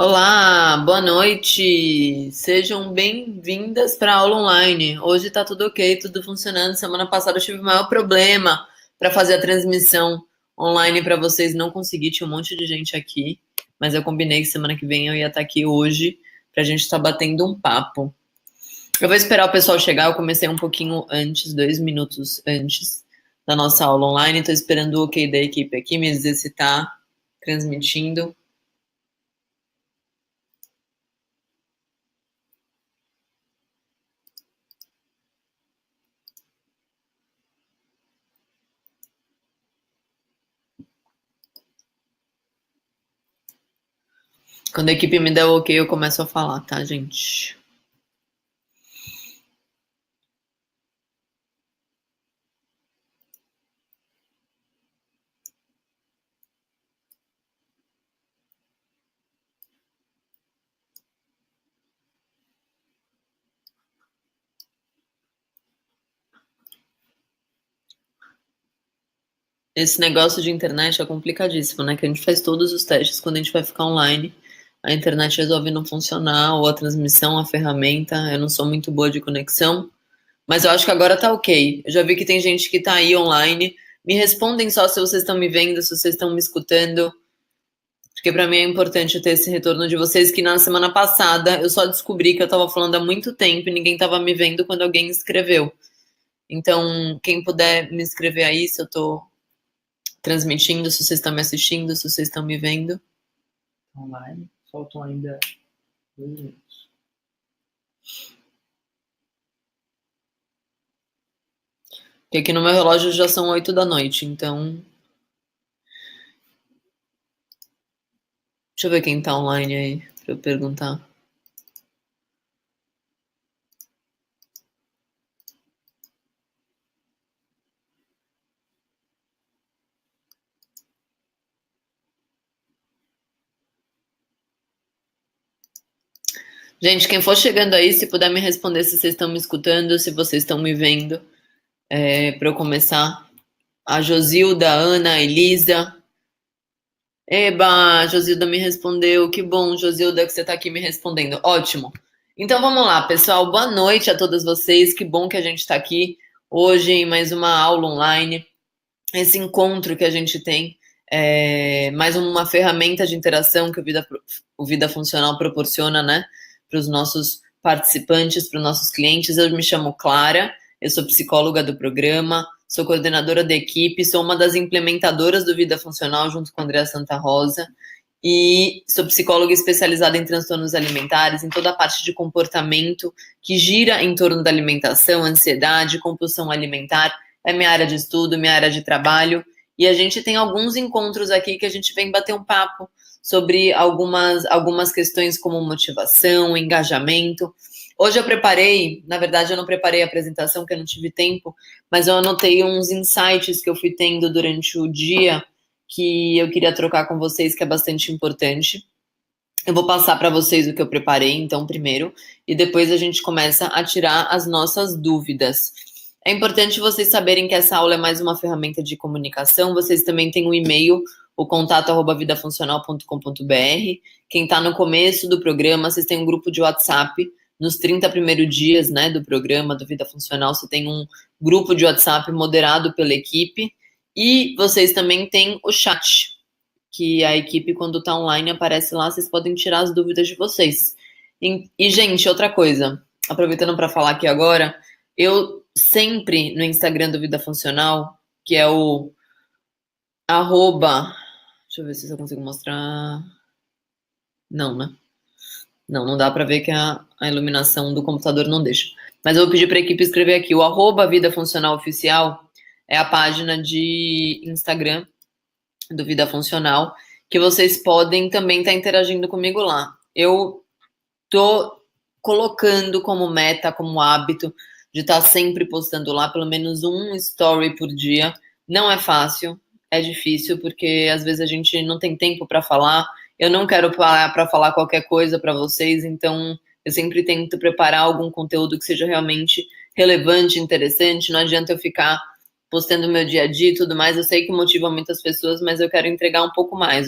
Olá, boa noite. Sejam bem-vindas para a aula online. Hoje tá tudo ok, tudo funcionando. Semana passada eu tive o maior problema para fazer a transmissão online para vocês. Não consegui, tinha um monte de gente aqui, mas eu combinei que semana que vem eu ia estar aqui hoje para a gente estar batendo um papo. Eu vou esperar o pessoal chegar. Eu comecei um pouquinho antes, 2 minutos antes da nossa aula online. Estou esperando o ok da equipe aqui me dizer se está transmitindo. Quando a equipe me der o ok, eu começo a falar, tá, gente? Esse negócio de internet é complicadíssimo, né? Que a gente faz todos os testes quando a gente vai ficar online. A internet resolve não funcionar, ou a transmissão, a ferramenta. Eu não sou muito boa de conexão, mas eu acho que agora tá ok. Eu já vi que tem gente que tá aí online. Me respondem só se vocês estão me vendo, se vocês estão me escutando, porque pra mim é importante ter esse retorno de vocês, que na semana passada eu só descobri que eu tava falando há muito tempo e ninguém tava me vendo quando alguém escreveu. Então, quem puder me escrever aí, se eu tô transmitindo, se vocês estão me assistindo, se vocês estão me vendo. Online. Faltam ainda 2 minutos. Porque aqui no meu relógio já são 8 da noite, então. Deixa eu ver quem tá online aí, pra eu perguntar. Gente, quem for chegando aí, se puder me responder se vocês estão me escutando, se vocês estão me vendo, pra eu começar. A Josilda, a Ana, a Elisa. Eba, a Josilda me respondeu. Que bom, Josilda, que você tá aqui me respondendo. Ótimo. Então vamos lá, pessoal. Boa noite a todas vocês. Que bom que a gente tá aqui hoje em mais uma aula online. Esse encontro que a gente tem, mais uma ferramenta de interação que o Vida Funcional proporciona, né, para os nossos participantes, para os nossos clientes. Eu me chamo Clara, eu sou psicóloga do programa, sou coordenadora da equipe, sou uma das implementadoras do Vida Funcional junto com a Andrea Santa Rosa e sou psicóloga especializada em transtornos alimentares, em toda a parte de comportamento que gira em torno da alimentação, ansiedade, compulsão alimentar. É minha área de estudo, minha área de trabalho, e a gente tem alguns encontros aqui que a gente vem bater um papo sobre algumas questões como motivação, engajamento. Hoje eu preparei, na verdade eu não preparei a apresentação, porque eu não tive tempo, mas eu anotei uns insights que eu fui tendo durante o dia que eu queria trocar com vocês, que é bastante importante. Eu vou passar para vocês o que eu preparei, então, primeiro, e depois a gente começa a tirar as nossas dúvidas. É importante vocês saberem que essa aula é mais uma ferramenta de comunicação. Vocês também têm um e-mail, o contato@vidafuncional.com.br. Quem está no começo do programa, vocês têm um grupo de WhatsApp. Nos 30 primeiros dias, né, do programa do Vida Funcional, você tem um grupo de WhatsApp moderado pela equipe. E vocês também têm o chat, que a equipe, quando tá online, aparece lá, vocês podem tirar as dúvidas de vocês. Gente, outra coisa, aproveitando para falar aqui agora, eu sempre no Instagram do Vida Funcional, que é o arroba, deixa eu ver se eu consigo mostrar. Não, né? Não dá para ver que a iluminação do computador não deixa. Mas eu vou pedir para a equipe escrever aqui, o arroba Vida Funcional Oficial é a página de Instagram do Vida Funcional, que vocês podem também estar interagindo comigo lá. Eu tô colocando como meta, como hábito, de estar sempre postando lá pelo menos um story por dia. Não é fácil, é difícil, porque às vezes a gente não tem tempo para falar. Eu não quero parar para falar qualquer coisa para vocês, então eu sempre tento preparar algum conteúdo que seja realmente relevante, interessante. Não adianta eu ficar postando meu dia a dia e tudo mais. Eu sei que motiva muitas pessoas, mas eu quero entregar um pouco mais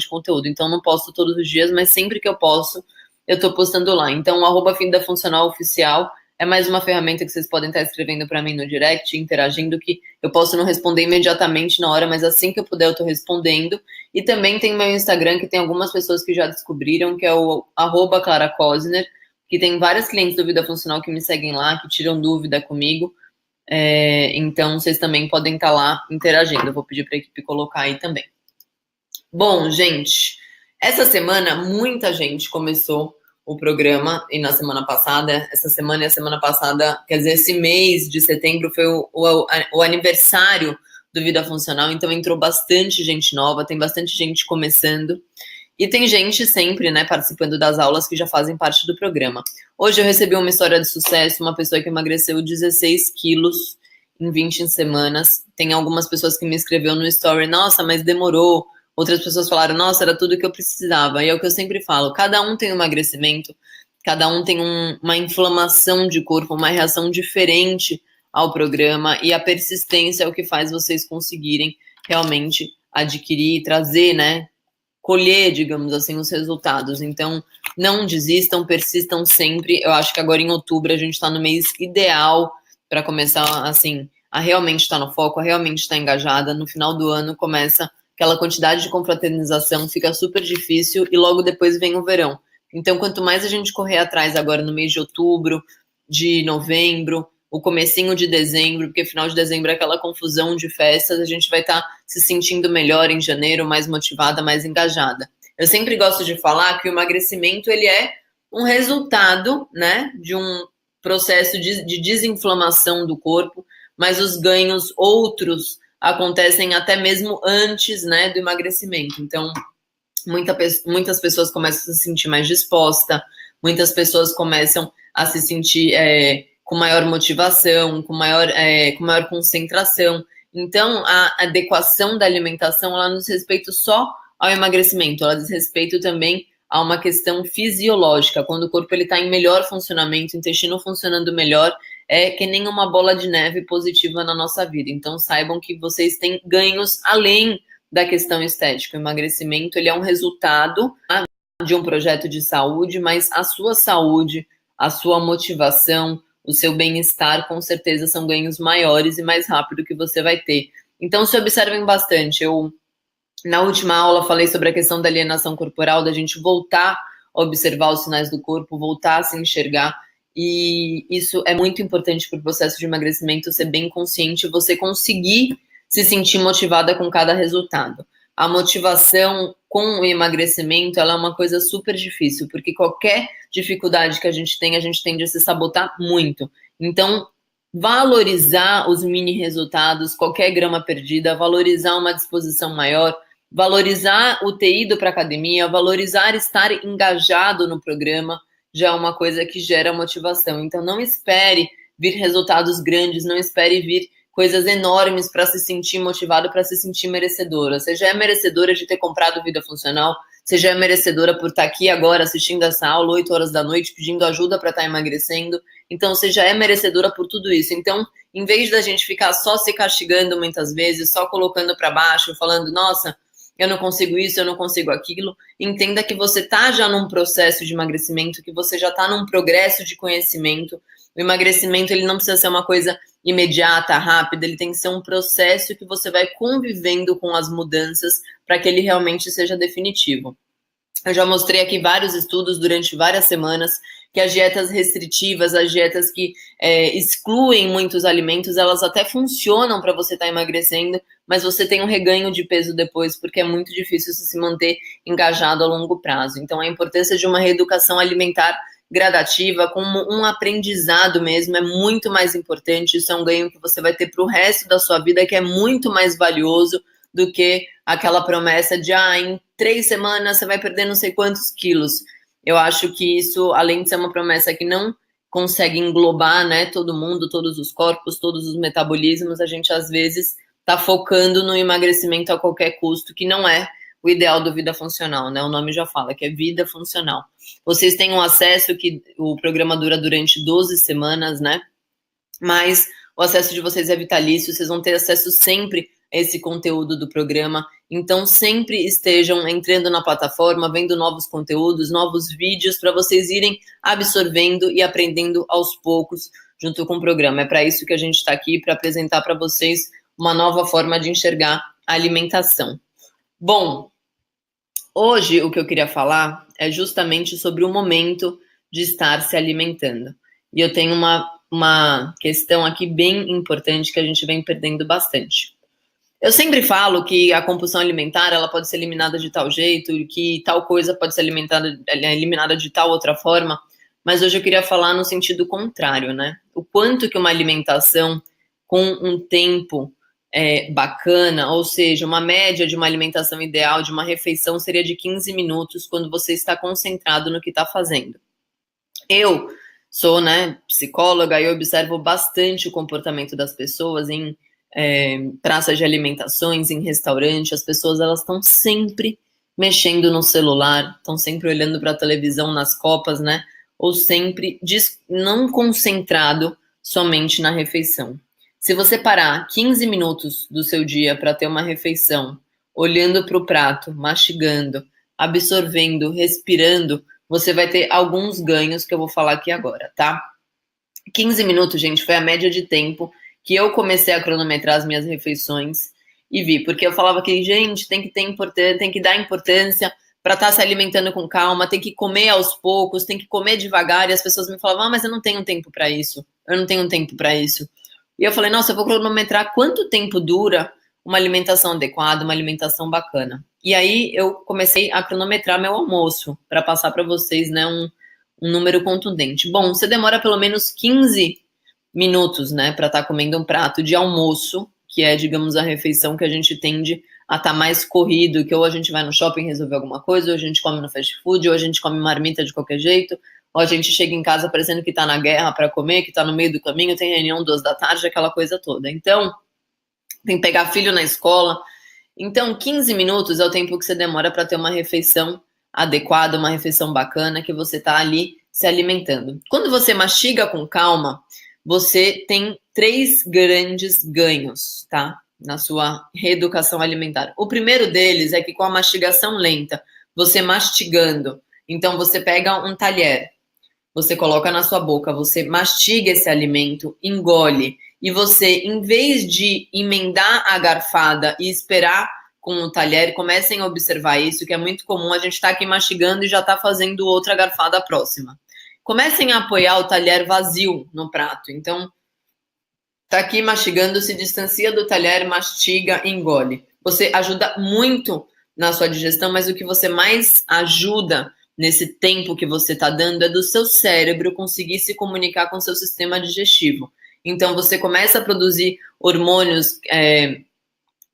de conteúdo. Então, não posto todos os dias, mas sempre que eu posso, eu tô postando lá. Então, o @FindaFuncional Oficial é mais uma ferramenta que vocês podem estar escrevendo para mim no direct, interagindo, que eu posso não responder imediatamente na hora, mas assim que eu puder eu tô respondendo. E também tem meu Instagram, que tem algumas pessoas que já descobriram, que é o @ClaraCosner, que tem vários clientes do Vida Funcional que me seguem lá, que tiram dúvida comigo. Então, vocês também podem estar lá interagindo. Eu vou pedir para a equipe colocar aí também. Bom, gente, essa semana muita gente começou o programa, e na semana passada, essa semana e a semana passada, quer dizer, esse mês de setembro foi o aniversário do Vida Funcional, então entrou bastante gente nova, tem bastante gente começando, e tem gente sempre, né, participando das aulas que já fazem parte do programa. Hoje eu recebi uma história de sucesso, uma pessoa que emagreceu 16 quilos em 20 semanas. Tem algumas pessoas que me escreveram no story, nossa, mas demorou. Outras pessoas falaram, nossa, era tudo que eu precisava. E é o que eu sempre falo, cada um tem um emagrecimento, cada um tem uma inflamação de corpo, uma reação diferente ao programa, e a persistência é o que faz vocês conseguirem realmente adquirir, trazer, né, colher, digamos assim, os resultados. Então, não desistam, persistam sempre. Eu acho que agora em outubro a gente está no mês ideal para começar, assim, a realmente estar no foco, a realmente estar engajada. No final do ano começa aquela quantidade de confraternização, fica super difícil, e logo depois vem o verão. Então, quanto mais a gente correr atrás agora no mês de outubro, de novembro, o comecinho de dezembro, porque final de dezembro é aquela confusão de festas, a gente vai estar se sentindo melhor em janeiro, mais motivada, mais engajada. Eu sempre gosto de falar que o emagrecimento, ele é um resultado, né, de um processo de desinflamação do corpo, mas os ganhos outros acontecem até mesmo antes, né, do emagrecimento. Então, muitas pessoas começam a se sentir mais disposta, muitas pessoas começam a se sentir com maior motivação, com maior concentração. Então, a adequação da alimentação, ela não diz respeito só ao emagrecimento, ela diz respeito também a uma questão fisiológica. Quando o corpo está em melhor funcionamento, o intestino funcionando melhor, é que nem uma bola de neve positiva na nossa vida. Então, saibam que vocês têm ganhos além da questão estética. O emagrecimento, ele é um resultado de um projeto de saúde, mas a sua saúde, a sua motivação, o seu bem-estar, com certeza são ganhos maiores e mais rápido que você vai ter. Então, se observem bastante. Eu, na última aula, falei sobre a questão da alienação corporal, da gente voltar a observar os sinais do corpo, voltar a se enxergar. E isso é muito importante para o processo de emagrecimento, ser bem consciente, você conseguir se sentir motivada com cada resultado. A motivação com o emagrecimento, ela é uma coisa super difícil, porque qualquer dificuldade que a gente tende a se sabotar muito. Então, valorizar os mini resultados, qualquer grama perdida, valorizar uma disposição maior, valorizar o ter ido para a academia, valorizar estar engajado no programa, já é uma coisa que gera motivação. Então, não espere vir resultados grandes, não espere vir coisas enormes para se sentir motivado, para se sentir merecedora. Você já é merecedora de ter comprado Vida Funcional, você já é merecedora por estar aqui agora assistindo essa aula, 8 horas da noite, pedindo ajuda para estar emagrecendo. Então, você já é merecedora por tudo isso. Então, em vez da gente ficar só se castigando muitas vezes, só colocando para baixo, falando, nossa, eu não consigo isso, eu não consigo aquilo, entenda que você está já num processo de emagrecimento, que você já está num progresso de conhecimento. O emagrecimento, ele não precisa ser uma coisa imediata, rápida, ele tem que ser um processo que você vai convivendo com as mudanças para que ele realmente seja definitivo. Eu já mostrei aqui vários estudos durante várias semanas que as dietas restritivas, as dietas que excluem muitos alimentos, elas até funcionam para você estar emagrecendo, mas você tem um reganho de peso depois, porque é muito difícil se manter engajado a longo prazo. Então, a importância de uma reeducação alimentar gradativa, como um aprendizado mesmo, é muito mais importante. Isso é um ganho que você vai ter para o resto da sua vida, que é muito mais valioso do que aquela promessa de, em 3 semanas você vai perder não sei quantos quilos. Eu acho que isso, além de ser uma promessa que não consegue englobar, né, todo mundo, todos os corpos, todos os metabolismos, a gente às vezes está focando no emagrecimento a qualquer custo, que não é o ideal do Vida Funcional, né? O nome já fala que é Vida Funcional. Vocês têm um acesso que o programa dura durante 12 semanas, né? Mas O acesso de vocês é vitalício, vocês vão ter acesso sempre a esse conteúdo do programa. Então, sempre estejam entrando na plataforma, vendo novos conteúdos, novos vídeos, para vocês irem absorvendo e aprendendo aos poucos junto com o programa. É para isso que a gente está aqui, para apresentar para vocês uma nova forma de enxergar a alimentação. Bom, hoje o que eu queria falar é justamente sobre o momento de estar se alimentando. E eu tenho uma questão aqui bem importante que a gente vem perdendo bastante. Eu sempre falo que a compulsão alimentar ela pode ser eliminada de tal jeito, que tal coisa pode ser eliminada de tal outra forma, mas hoje eu queria falar no sentido contrário, né? O quanto que uma alimentação com um tempo bacana, ou seja, uma média de uma alimentação ideal, de uma refeição, seria de 15 minutos quando você está concentrado no que está fazendo. Eu sou, psicóloga e eu observo bastante o comportamento das pessoas em praças de alimentações, em restaurante. As pessoas elas estão sempre mexendo no celular, estão sempre olhando para a televisão nas copas, né? Ou sempre não concentrado somente na refeição. Se você parar 15 minutos do seu dia para ter uma refeição, olhando para o prato, mastigando, absorvendo, respirando, você vai ter alguns ganhos que eu vou falar aqui agora, tá? 15 minutos, gente, foi a média de tempo que eu comecei a cronometrar as minhas refeições e vi, porque eu falava que, gente, tem que dar importância para estar se alimentando com calma, tem que comer aos poucos, tem que comer devagar, e as pessoas me falavam, mas eu não tenho tempo para isso, E eu falei, nossa, eu vou cronometrar quanto tempo dura uma alimentação adequada, uma alimentação bacana. E aí eu comecei a cronometrar meu almoço, para passar para vocês, né, um número contundente. Bom, você demora pelo menos 15 minutos, né, para estar comendo um prato de almoço, que é, digamos, a refeição que a gente tende a estar mais corrido, que ou a gente vai no shopping resolver alguma coisa, ou a gente come no fast food, ou a gente come marmita de qualquer jeito, ou a gente chega em casa parecendo que está na guerra para comer, que está no meio do caminho, tem reunião 2 da tarde, aquela coisa toda. Então, tem que pegar filho na escola. Então, 15 minutos é o tempo que você demora para ter uma refeição adequada, uma refeição bacana, que você está ali se alimentando. Quando você mastiga com calma, você tem 3 grandes ganhos, tá? Na sua reeducação alimentar. O primeiro deles é que com a mastigação lenta, você mastigando, então você pega um talher, você coloca na sua boca, você mastiga esse alimento, engole, e você, em vez de emendar a garfada e esperar com o talher, comecem a observar isso, que é muito comum, a gente tá aqui mastigando e já tá fazendo outra garfada próxima. Comecem a apoiar o talher vazio no prato. Então, tá aqui mastigando, se distancia do talher, mastiga, engole. Você ajuda muito na sua digestão, mas o que você mais ajuda nesse tempo que você tá dando é do seu cérebro conseguir se comunicar com o seu sistema digestivo. Então, você começa a produzir hormônios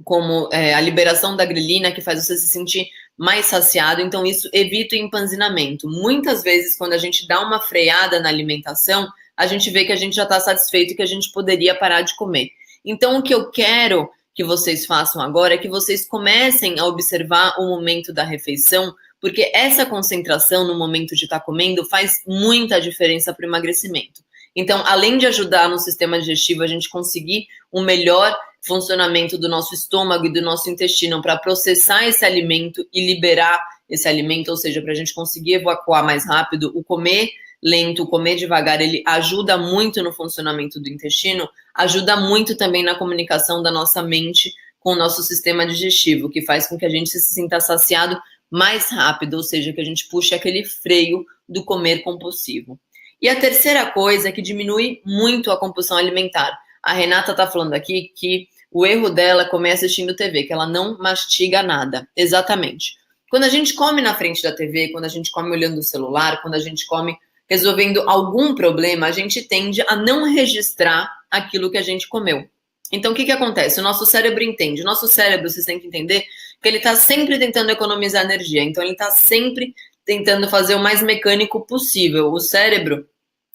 como a liberação da grelina, que faz você se sentir mais saciado, então isso evita o empanzinamento. Muitas vezes, quando a gente dá uma freada na alimentação, a gente vê que a gente já está satisfeito e que a gente poderia parar de comer. Então, o que eu quero que vocês façam agora é que vocês comecem a observar o momento da refeição, porque essa concentração no momento de estar comendo faz muita diferença para o emagrecimento. Então, além de ajudar no sistema digestivo a gente conseguir um melhor funcionamento do nosso estômago e do nosso intestino para processar esse alimento e liberar esse alimento, ou seja, para a gente conseguir evacuar mais rápido, o comer lento, o comer devagar, ele ajuda muito no funcionamento do intestino, ajuda muito também na comunicação da nossa mente com o nosso sistema digestivo, que faz com que a gente se sinta saciado mais rápido, ou seja, que a gente puxe aquele freio do comer compulsivo. E a terceira coisa é que diminui muito a compulsão alimentar. A Renata tá falando aqui que o erro dela é comer assistindo TV, que ela não mastiga nada. Exatamente. Quando a gente come na frente da TV, quando a gente come olhando o celular, quando a gente come resolvendo algum problema, a gente tende a não registrar aquilo que a gente comeu. Então, o que acontece? O nosso cérebro entende. O nosso cérebro, vocês têm que entender, que ele está sempre tentando economizar energia. Então, ele está sempre tentando fazer o mais mecânico possível. O cérebro,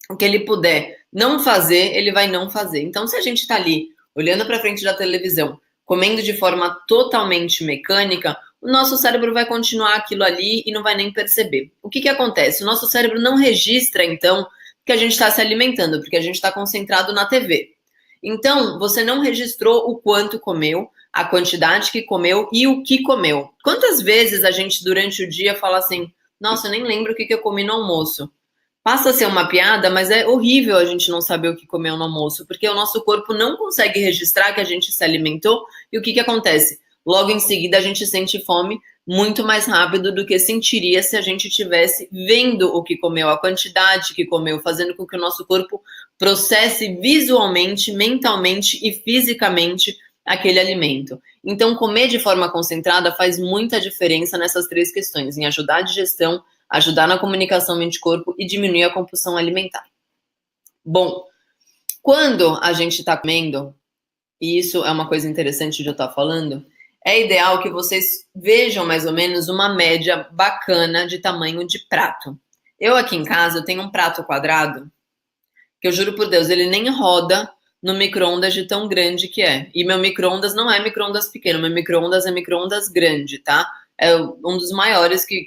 o que ele puder não fazer, ele vai não fazer. Então, se a gente está ali, olhando para frente da televisão, comendo de forma totalmente mecânica, o nosso cérebro vai continuar aquilo ali e não vai nem perceber. O que acontece? O nosso cérebro não registra, então, que a gente está se alimentando, porque a gente está concentrado na TV. Então, você não registrou o quanto comeu, a quantidade que comeu e o que comeu. Quantas vezes a gente, durante o dia, fala assim, nossa, eu nem lembro o que eu comi no almoço. Passa a ser uma piada, mas é horrível a gente não saber o que comeu no almoço, porque o nosso corpo não consegue registrar que a gente se alimentou, e o que acontece? Logo em seguida, a gente sente fome muito mais rápido do que sentiria se a gente estivesse vendo o que comeu, a quantidade que comeu, fazendo com que o nosso corpo processe visualmente, mentalmente e fisicamente aquele alimento. Então, comer de forma concentrada faz muita diferença nessas três questões, em ajudar a digestão, ajudar na comunicação mente-corpo e diminuir a compulsão alimentar. Bom, quando a gente está comendo, e isso é uma coisa interessante de eu estar falando, é ideal que vocês vejam mais ou menos uma média bacana de tamanho de prato. Eu aqui em casa eu tenho um prato quadrado, que eu juro por Deus, ele nem roda no micro-ondas de tão grande que é. E meu micro-ondas não é micro-ondas pequeno, meu micro-ondas é micro-ondas grande, tá? É um dos maiores que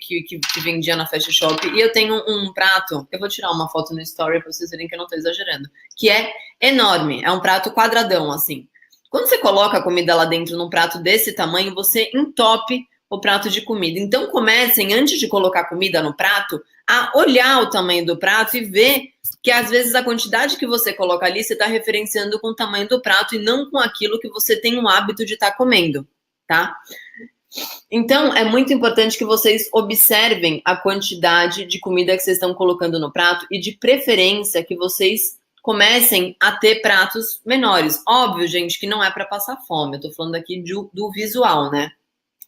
vendia na Fast Shop. E eu tenho um prato, eu vou tirar uma foto no story pra vocês verem que eu não tô exagerando, que é enorme, é um prato quadradão, assim. Quando você coloca a comida lá dentro num prato desse tamanho, você entope o prato de comida. Então comecem, antes de colocar comida no prato, a olhar o tamanho do prato e ver que às vezes a quantidade que você coloca ali, você está referenciando com o tamanho do prato e não com aquilo que você tem o hábito de estar comendo, tá? Então, é muito importante que vocês observem a quantidade de comida que vocês estão colocando no prato e, de preferência, que vocês comecem a ter pratos menores. Óbvio, gente, que não é para passar fome. Eu tô falando aqui do visual, né?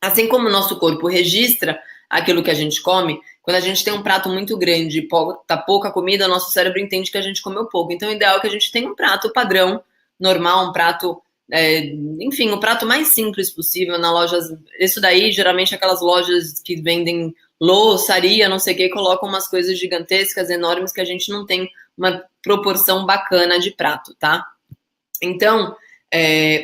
Assim como o nosso corpo registra aquilo que a gente come, quando a gente tem um prato muito grande e tá pouca comida, o nosso cérebro entende que a gente comeu pouco. Então, o ideal é que a gente tenha um prato padrão, normal, um prato, enfim, o prato mais simples possível na loja. Isso daí, geralmente, aquelas lojas que vendem louçaria, não sei o que, colocam umas coisas gigantescas, enormes, que a gente não tem uma proporção bacana de prato, tá? Então,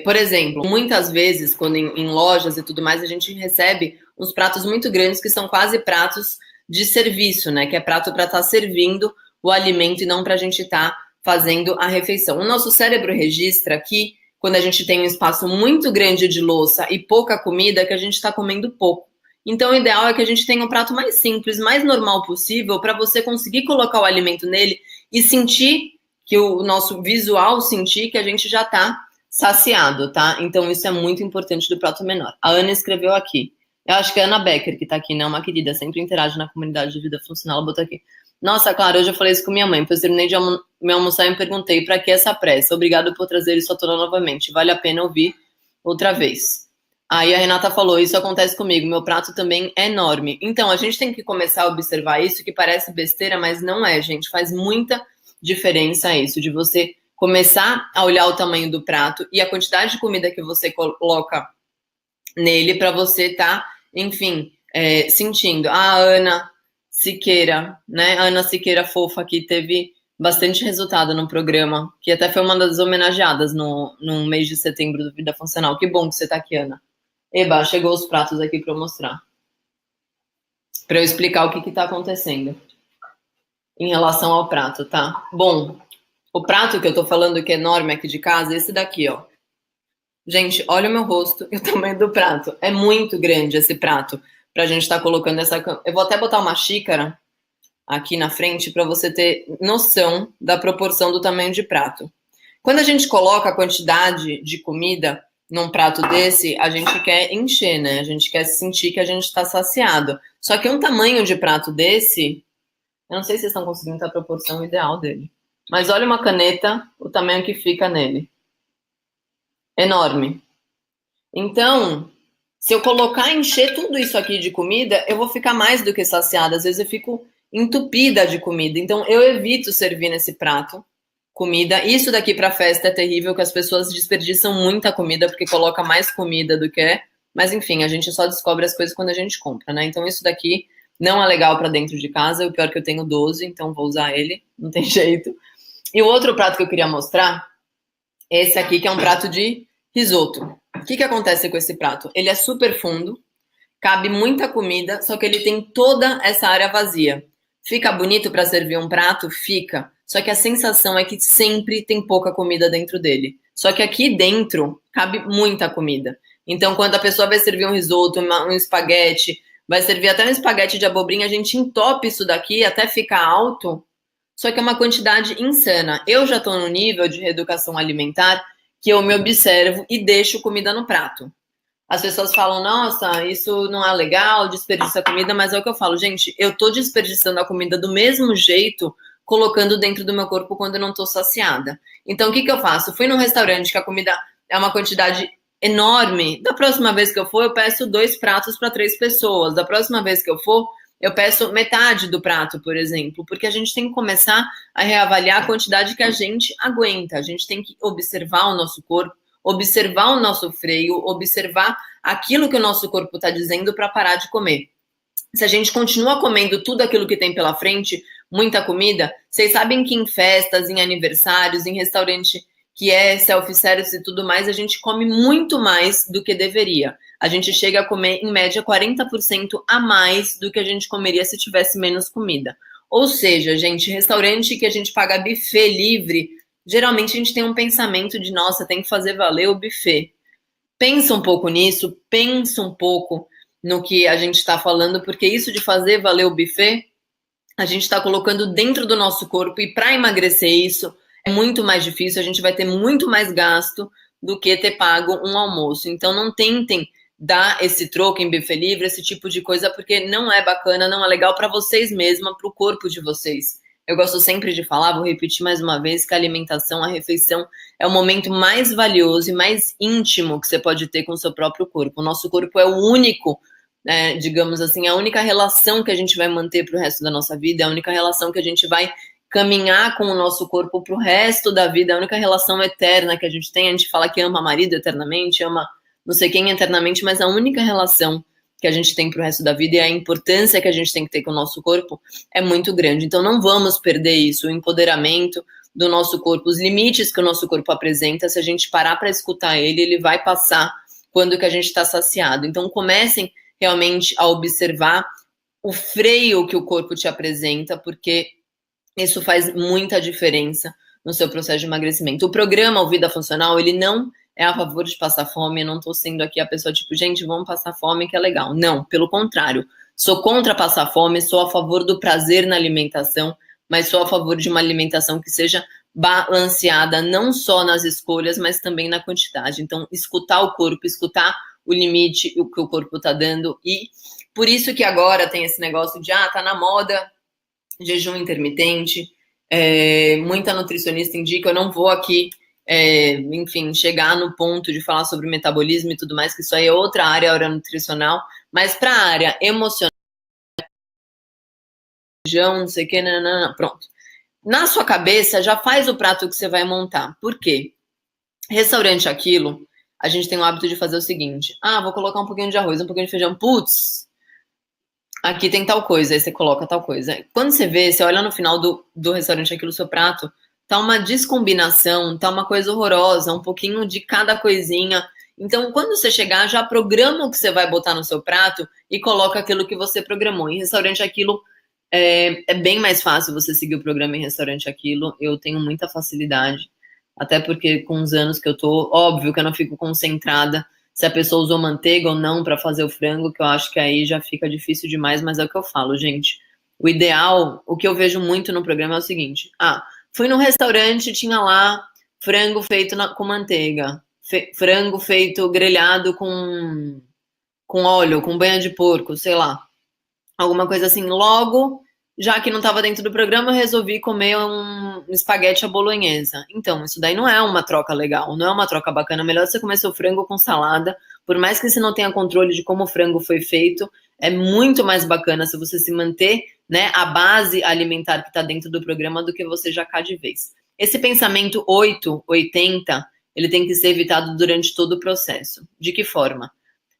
por exemplo, muitas vezes, quando em lojas e tudo mais, a gente recebe uns pratos muito grandes que são quase pratos de serviço, né? Que é prato para estar servindo o alimento e não para a gente estar fazendo a refeição. O nosso cérebro registra que quando a gente tem um espaço muito grande de louça e pouca comida, que a gente está comendo pouco. Então, o ideal é que a gente tenha um prato mais simples, mais normal possível, para você conseguir colocar o alimento nele e sentir que o nosso visual sentir que a gente já está saciado, tá? Então, isso é muito importante do prato menor. A Ana escreveu aqui. Eu acho que é a Ana Becker, que tá aqui, né? Uma querida, sempre interage na comunidade de vida funcional. Ela botou aqui. Nossa, Clara, hoje eu falei isso com minha mãe. Depois terminei de me almoçar e me perguntei pra que essa pressa? Obrigado por trazer isso à tona novamente. Vale a pena ouvir outra vez. Aí a Renata falou, isso acontece comigo, meu prato também é enorme. Então, a gente tem que começar a observar isso, que parece besteira, mas não é, gente. Faz muita diferença isso, de você começar a olhar o tamanho do prato e a quantidade de comida que você coloca nele para você estar, enfim, sentindo. A Ana Siqueira, né? A Ana Siqueira fofa aqui teve bastante resultado no programa, que até foi uma das homenageadas no mês de setembro do Vida Funcional. Que bom que você tá aqui, Ana. Eba, chegou os pratos aqui para eu mostrar. Para eu explicar o que tá acontecendo em relação ao prato, tá? Bom, o prato que eu tô falando que é enorme aqui de casa é esse daqui, ó. Gente, olha o meu rosto e o tamanho do prato. É muito grande esse prato pra gente estar colocando essa... Eu vou até botar uma xícara aqui na frente para você ter noção da proporção do tamanho de prato. Quando a gente coloca a quantidade de comida num prato desse, a gente quer encher, né? A gente quer sentir que a gente está saciado. Só que um tamanho de prato desse... Eu não sei se vocês estão conseguindo ter a proporção ideal dele. Mas olha uma caneta, o tamanho que fica nele. Enorme. Então, se eu colocar, encher tudo isso aqui de comida, eu vou ficar mais do que saciada. Às vezes eu fico entupida de comida. Então, eu evito servir nesse prato comida. Isso daqui para festa é terrível, que as pessoas desperdiçam muita comida, porque coloca mais comida do que é. Mas, enfim, a gente só descobre as coisas quando a gente compra, né? Então, isso daqui não é legal para dentro de casa. O pior é que eu tenho 12, então vou usar ele. Não tem jeito. E o outro prato que eu queria mostrar, esse aqui, que é um prato de risoto. O que acontece com esse prato? Ele é super fundo, cabe muita comida, só que ele tem toda essa área vazia. Fica bonito para servir um prato? Fica. Só que a sensação é que sempre tem pouca comida dentro dele. Só que aqui dentro cabe muita comida. Então, quando a pessoa vai servir um risoto, um espaguete, vai servir até um espaguete de abobrinha, a gente entope isso daqui até ficar alto, só que é uma quantidade insana. Eu já estou no nível de reeducação alimentar que eu me observo e deixo comida no prato. As pessoas falam, nossa, isso não é legal, desperdiça comida, mas é o que eu falo, gente, eu tô desperdiçando a comida do mesmo jeito, colocando dentro do meu corpo quando eu não tô saciada. Então, o que eu faço? Fui num restaurante que a comida é uma quantidade enorme. Da próxima vez que eu for, eu peço 2 pratos para 3 pessoas. Da próxima vez que eu for, eu peço metade do prato, por exemplo, porque a gente tem que começar a reavaliar a quantidade que a gente aguenta. A gente tem que observar o nosso corpo, observar o nosso freio, observar aquilo que o nosso corpo está dizendo para parar de comer. Se a gente continua comendo tudo aquilo que tem pela frente, muita comida, vocês sabem que em festas, em aniversários, em restaurante que é self-service e tudo mais, a gente come muito mais do que deveria. A gente chega a comer, em média, 40% a mais do que a gente comeria se tivesse menos comida. Ou seja, gente, restaurante que a gente paga buffet livre, geralmente a gente tem um pensamento de, nossa, tem que fazer valer o buffet. Pensa um pouco nisso, pensa um pouco no que a gente está falando, porque isso de fazer valer o buffet, a gente está colocando dentro do nosso corpo, e para emagrecer isso é muito mais difícil, a gente vai ter muito mais gasto do que ter pago um almoço. Então não tentem dar esse troco em buffet livre, esse tipo de coisa, porque não é bacana, não é legal para vocês mesma, para o corpo de vocês. Eu gosto sempre de falar, vou repetir mais uma vez, que a alimentação, a refeição é o momento mais valioso e mais íntimo que você pode ter com o seu próprio corpo. O nosso corpo é o único, digamos assim, a única relação que a gente vai manter para o resto da nossa vida, é a única relação que a gente vai caminhar com o nosso corpo para o resto da vida, é a única relação eterna que a gente tem. A gente fala que ama marido eternamente, ama não sei quem eternamente, mas a única relação que a gente tem para o resto da vida e a importância que a gente tem que ter com o nosso corpo é muito grande. Então não vamos perder isso, o empoderamento do nosso corpo, os limites que o nosso corpo apresenta. Se a gente parar para escutar ele vai passar quando que a gente está saciado. Então comecem realmente a observar o freio que o corpo te apresenta, porque isso faz muita diferença no seu processo de emagrecimento. O programa O Vida Funcional, ele não é a favor de passar fome. Eu não tô sendo aqui a pessoa tipo, gente, vamos passar fome que é legal. Não, pelo contrário. Sou contra passar fome, sou a favor do prazer na alimentação, mas sou a favor de uma alimentação que seja balanceada, não só nas escolhas, mas também na quantidade. Então, escutar o corpo, escutar o limite, o que o corpo tá dando. E por isso que agora tem esse negócio de, tá na moda jejum intermitente, muita nutricionista indica. Eu não vou aqui enfim, chegar no ponto de falar sobre metabolismo e tudo mais, que isso aí é outra área nutricional, mas para a área emocional, não sei o que, pronto. Na sua cabeça, já faz o prato que você vai montar. Por quê? Restaurante Aquilo, a gente tem o hábito de fazer o seguinte, vou colocar um pouquinho de arroz, um pouquinho de feijão, putz, aqui tem tal coisa, aí você coloca tal coisa. Quando você vê, você olha no final do restaurante Aquilo, seu prato, tá uma descombinação, tá uma coisa horrorosa, um pouquinho de cada coisinha. Então, quando você chegar, já programa o que você vai botar no seu prato e coloca aquilo que você programou. Em restaurante Aquilo, é bem mais fácil você seguir o programa em restaurante Aquilo. Eu tenho muita facilidade, até porque com os anos que eu tô, óbvio que eu não fico concentrada se a pessoa usou manteiga ou não para fazer o frango, que eu acho que aí já fica difícil demais, mas é o que eu falo, gente. O ideal, o que eu vejo muito no programa é o seguinte, fui num restaurante, tinha lá frango feito com manteiga, frango feito grelhado com óleo, com banha de porco, sei lá. Alguma coisa assim. Logo, já que não estava dentro do programa, eu resolvi comer um espaguete à bolonhesa. Então, isso daí não é uma troca legal, não é uma troca bacana. Melhor você comer seu frango com salada. Por mais que você não tenha controle de como o frango foi feito, é muito mais bacana se você se manter, a base alimentar que está dentro do programa do que você jacar de vez. Esse pensamento 880, ele tem que ser evitado durante todo o processo. De que forma?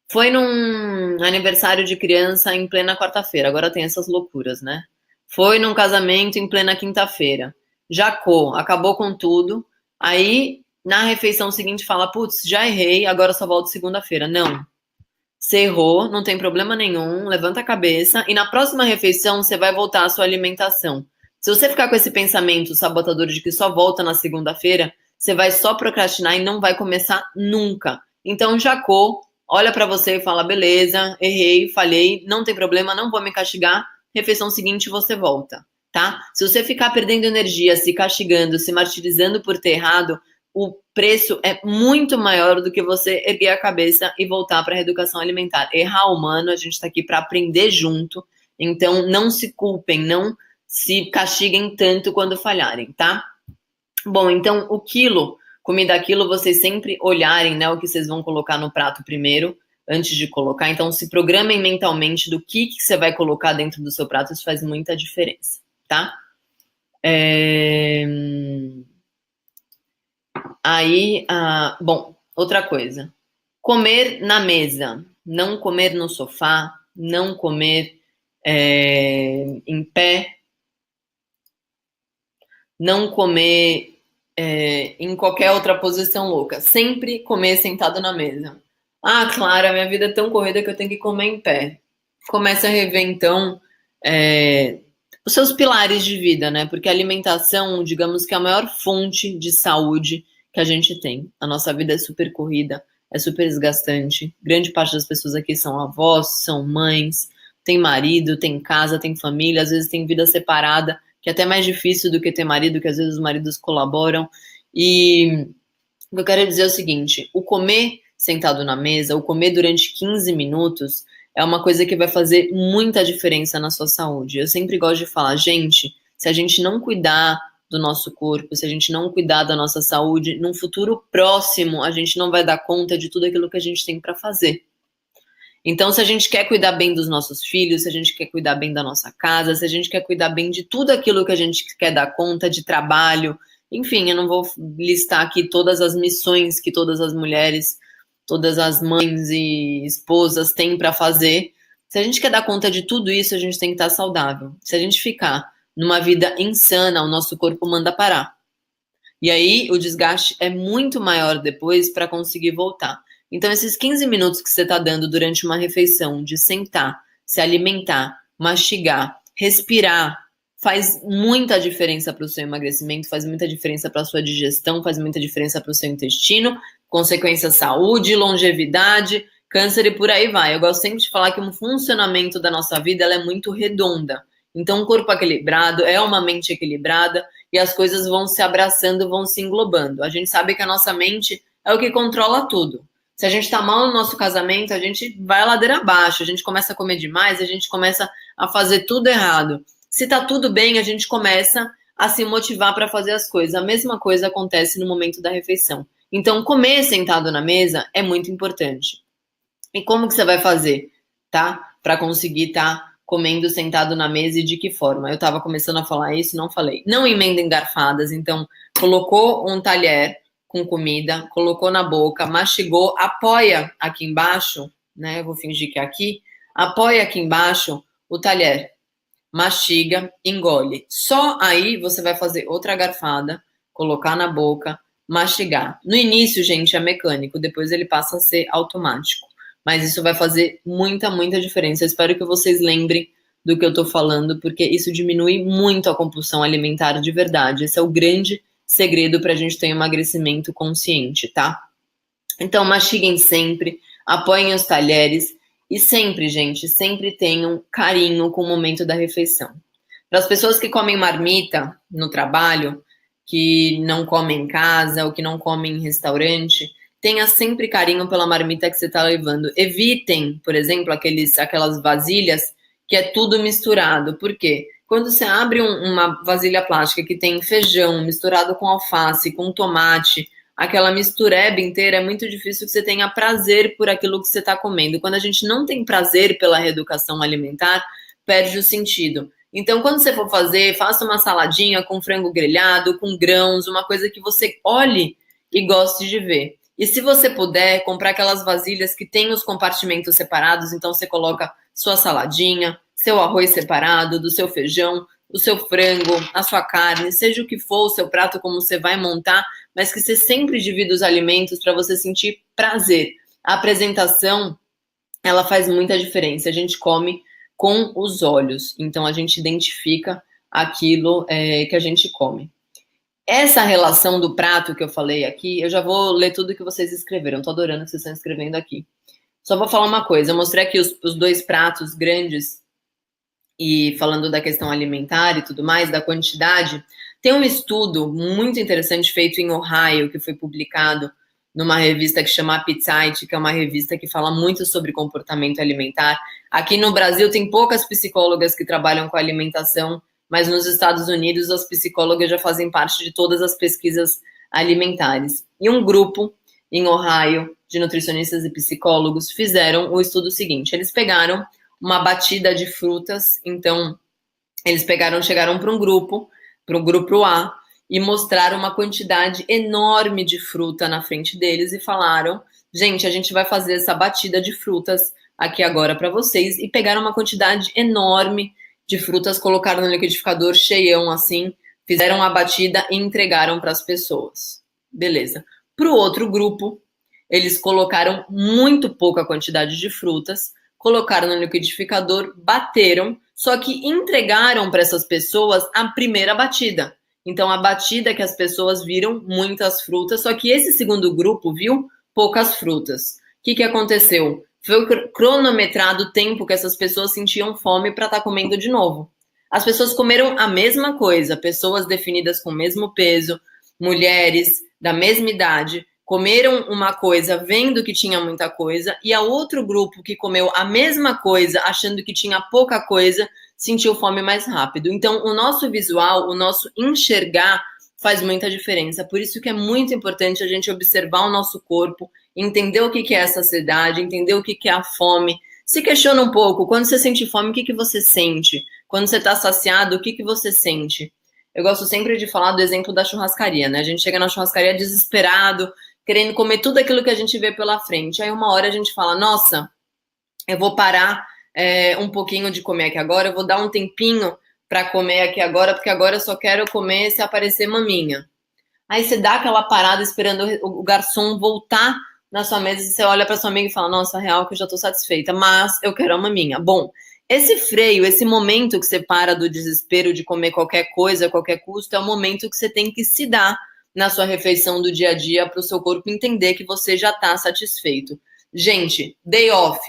Foi num aniversário de criança em plena quarta-feira, agora tem essas loucuras, né? Foi num casamento em plena quinta-feira. Jacou, acabou com tudo. Aí, na refeição seguinte, fala, putz, já errei, agora só volto segunda-feira. Não. Você errou, não tem problema nenhum, levanta a cabeça e na próxima refeição você vai voltar à sua alimentação. Se você ficar com esse pensamento sabotador de que só volta na segunda-feira, você vai só procrastinar e não vai começar nunca. Então, Jacó, olha para você e fala, beleza, errei, falhei, não tem problema, não vou me castigar, refeição seguinte você volta, tá? Se você ficar perdendo energia, se castigando, se martirizando por ter errado, o preço é muito maior do que você erguer a cabeça e voltar para a reeducação alimentar. Errar humano, a gente está aqui para aprender junto, então não se culpem, não se castiguem tanto quando falharem, tá? Bom, então o quilo, comida a quilo, vocês sempre olharem, né, o que vocês vão colocar no prato primeiro, antes de colocar. Então se programem mentalmente do que você vai colocar dentro do seu prato, isso faz muita diferença, tá? Aí, bom, outra coisa. Comer na mesa, não comer no sofá, não comer em pé, não comer em qualquer outra posição louca. Sempre comer sentado na mesa. Ah, Clara, minha vida é tão corrida que eu tenho que comer em pé. Comece a rever, então, os seus pilares de vida, né? Porque a alimentação, digamos que é a maior fonte de saúde que a gente tem. A nossa vida é super corrida, é super desgastante. Grande parte das pessoas aqui são avós, são mães, tem marido, tem casa, tem família, às vezes tem vida separada, que é até mais difícil do que ter marido, que às vezes os maridos colaboram. E o que eu quero dizer é o seguinte, o comer sentado na mesa, o comer durante 15 minutos, é uma coisa que vai fazer muita diferença na sua saúde. Eu sempre gosto de falar, gente, se a gente não cuidar do nosso corpo, se a gente não cuidar da nossa saúde, num futuro próximo, a gente não vai dar conta de tudo aquilo que a gente tem para fazer. Então, se a gente quer cuidar bem dos nossos filhos, se a gente quer cuidar bem da nossa casa, se a gente quer cuidar bem de tudo aquilo que a gente quer dar conta, de trabalho, enfim, eu não vou listar aqui todas as missões que todas as mulheres, todas as mães e esposas têm para fazer. Se a gente quer dar conta de tudo isso, a gente tem que estar saudável. Se a gente ficar numa vida insana, o nosso corpo manda parar. E aí o desgaste é muito maior depois para conseguir voltar. Então, esses 15 minutos que você está dando durante uma refeição, de sentar, se alimentar, mastigar, respirar, faz muita diferença para o seu emagrecimento, faz muita diferença para a sua digestão, faz muita diferença para o seu intestino, consequência saúde, longevidade, câncer e por aí vai. Eu gosto sempre de falar que o funcionamento da nossa vida ela é muito redonda. Então, um corpo equilibrado é uma mente equilibrada e as coisas vão se abraçando, vão se englobando. A gente sabe que a nossa mente é o que controla tudo. Se a gente está mal no nosso casamento, a gente vai a ladeira abaixo, a gente começa a comer demais, a gente começa a fazer tudo errado. Se tá tudo bem, a gente começa a se motivar para fazer as coisas. A mesma coisa acontece no momento da refeição. Então, comer sentado na mesa é muito importante. E como que você vai fazer, tá? Para conseguir estar comendo sentado na mesa e de que forma? Eu estava começando a falar isso, não falei. Não emendem garfadas, então colocou um talher com comida, colocou na boca, mastigou, apoia aqui embaixo, né? Eu vou fingir que é aqui. Apoia aqui embaixo o talher. Mastiga, engole. Só aí você vai fazer outra garfada, colocar na boca, mastigar. No início, gente, é mecânico, depois ele passa a ser automático. Mas isso vai fazer muita, muita diferença. Eu espero que vocês lembrem do que eu tô falando, porque isso diminui muito a compulsão alimentar de verdade. Esse é o grande segredo para a gente ter um emagrecimento consciente, tá? Então, mastiguem sempre, apoiem os talheres e sempre, gente, sempre tenham carinho com o momento da refeição. Para as pessoas que comem marmita no trabalho, que não comem em casa ou que não comem em restaurante, tenha sempre carinho pela marmita que você está levando. Evitem, por exemplo, aquelas vasilhas que é tudo misturado. Por quê? Quando você abre uma vasilha plástica que tem feijão misturado com alface, com tomate, aquela mistureba inteira, é muito difícil que você tenha prazer por aquilo que você está comendo. Quando a gente não tem prazer pela reeducação alimentar, perde o sentido. Então, quando você for fazer, faça uma saladinha com frango grelhado, com grãos, uma coisa que você olhe e goste de ver. E se você puder, comprar aquelas vasilhas que tem os compartimentos separados, então você coloca sua saladinha, seu arroz separado, do seu feijão, o seu frango, a sua carne, seja o que for o seu prato, como você vai montar, mas que você sempre divida os alimentos para você sentir prazer. A apresentação, ela faz muita diferença. A gente come com os olhos, então a gente identifica aquilo que a gente come. Essa relação do prato que eu falei aqui, eu já vou ler tudo que vocês escreveram. Tô adorando que vocês estão escrevendo aqui. Só vou falar uma coisa. Eu mostrei aqui os dois pratos grandes e falando da questão alimentar e tudo mais, da quantidade. Tem um estudo muito interessante feito em Ohio, que foi publicado numa revista que chama Appetite, que é uma revista que fala muito sobre comportamento alimentar. Aqui no Brasil tem poucas psicólogas que trabalham com alimentação, mas nos Estados Unidos as psicólogas já fazem parte de todas as pesquisas alimentares. E um grupo em Ohio de nutricionistas e psicólogos fizeram o estudo seguinte: eles pegaram uma batida de frutas, então eles chegaram para o grupo A, e mostraram uma quantidade enorme de fruta na frente deles e falaram: gente, a gente vai fazer essa batida de frutas aqui agora para vocês, e pegaram uma quantidade enorme de frutas, colocaram no liquidificador cheião assim, fizeram a batida e entregaram para as pessoas. Beleza. Para o outro grupo, eles colocaram muito pouca quantidade de frutas, colocaram no liquidificador, bateram, só que entregaram para essas pessoas a primeira batida. Então, a batida que as pessoas viram, muitas frutas, só que esse segundo grupo viu poucas frutas. O que aconteceu? Foi cronometrado o tempo que essas pessoas sentiam fome para estar comendo de novo. As pessoas comeram a mesma coisa, pessoas definidas com o mesmo peso, mulheres da mesma idade, comeram uma coisa vendo que tinha muita coisa, e a outro grupo que comeu a mesma coisa achando que tinha pouca coisa, sentiu fome mais rápido. Então, o nosso visual, o nosso enxergar faz muita diferença. Por isso que é muito importante a gente observar o nosso corpo, entender o que é a saciedade, entender o que é a fome. Se questiona um pouco, quando você sente fome, o que você sente? Quando você está saciado, o que você sente? Eu gosto sempre de falar do exemplo da churrascaria, né? A gente chega na churrascaria desesperado, querendo comer tudo aquilo que a gente vê pela frente. Aí uma hora a gente fala: nossa, eu vou parar um pouquinho de comer aqui agora, eu vou dar um tempinho para comer aqui agora, porque agora eu só quero comer se aparecer maminha. Aí você dá aquela parada esperando o garçom voltar na sua mesa e você olha para sua amiga e fala: nossa, real que eu já tô satisfeita, mas eu quero a maminha. Bom, esse freio, esse momento que você para do desespero de comer qualquer coisa a qualquer custo, é o momento que você tem que se dar na sua refeição do dia a dia para o seu corpo entender que você já está satisfeito. Gente, day off,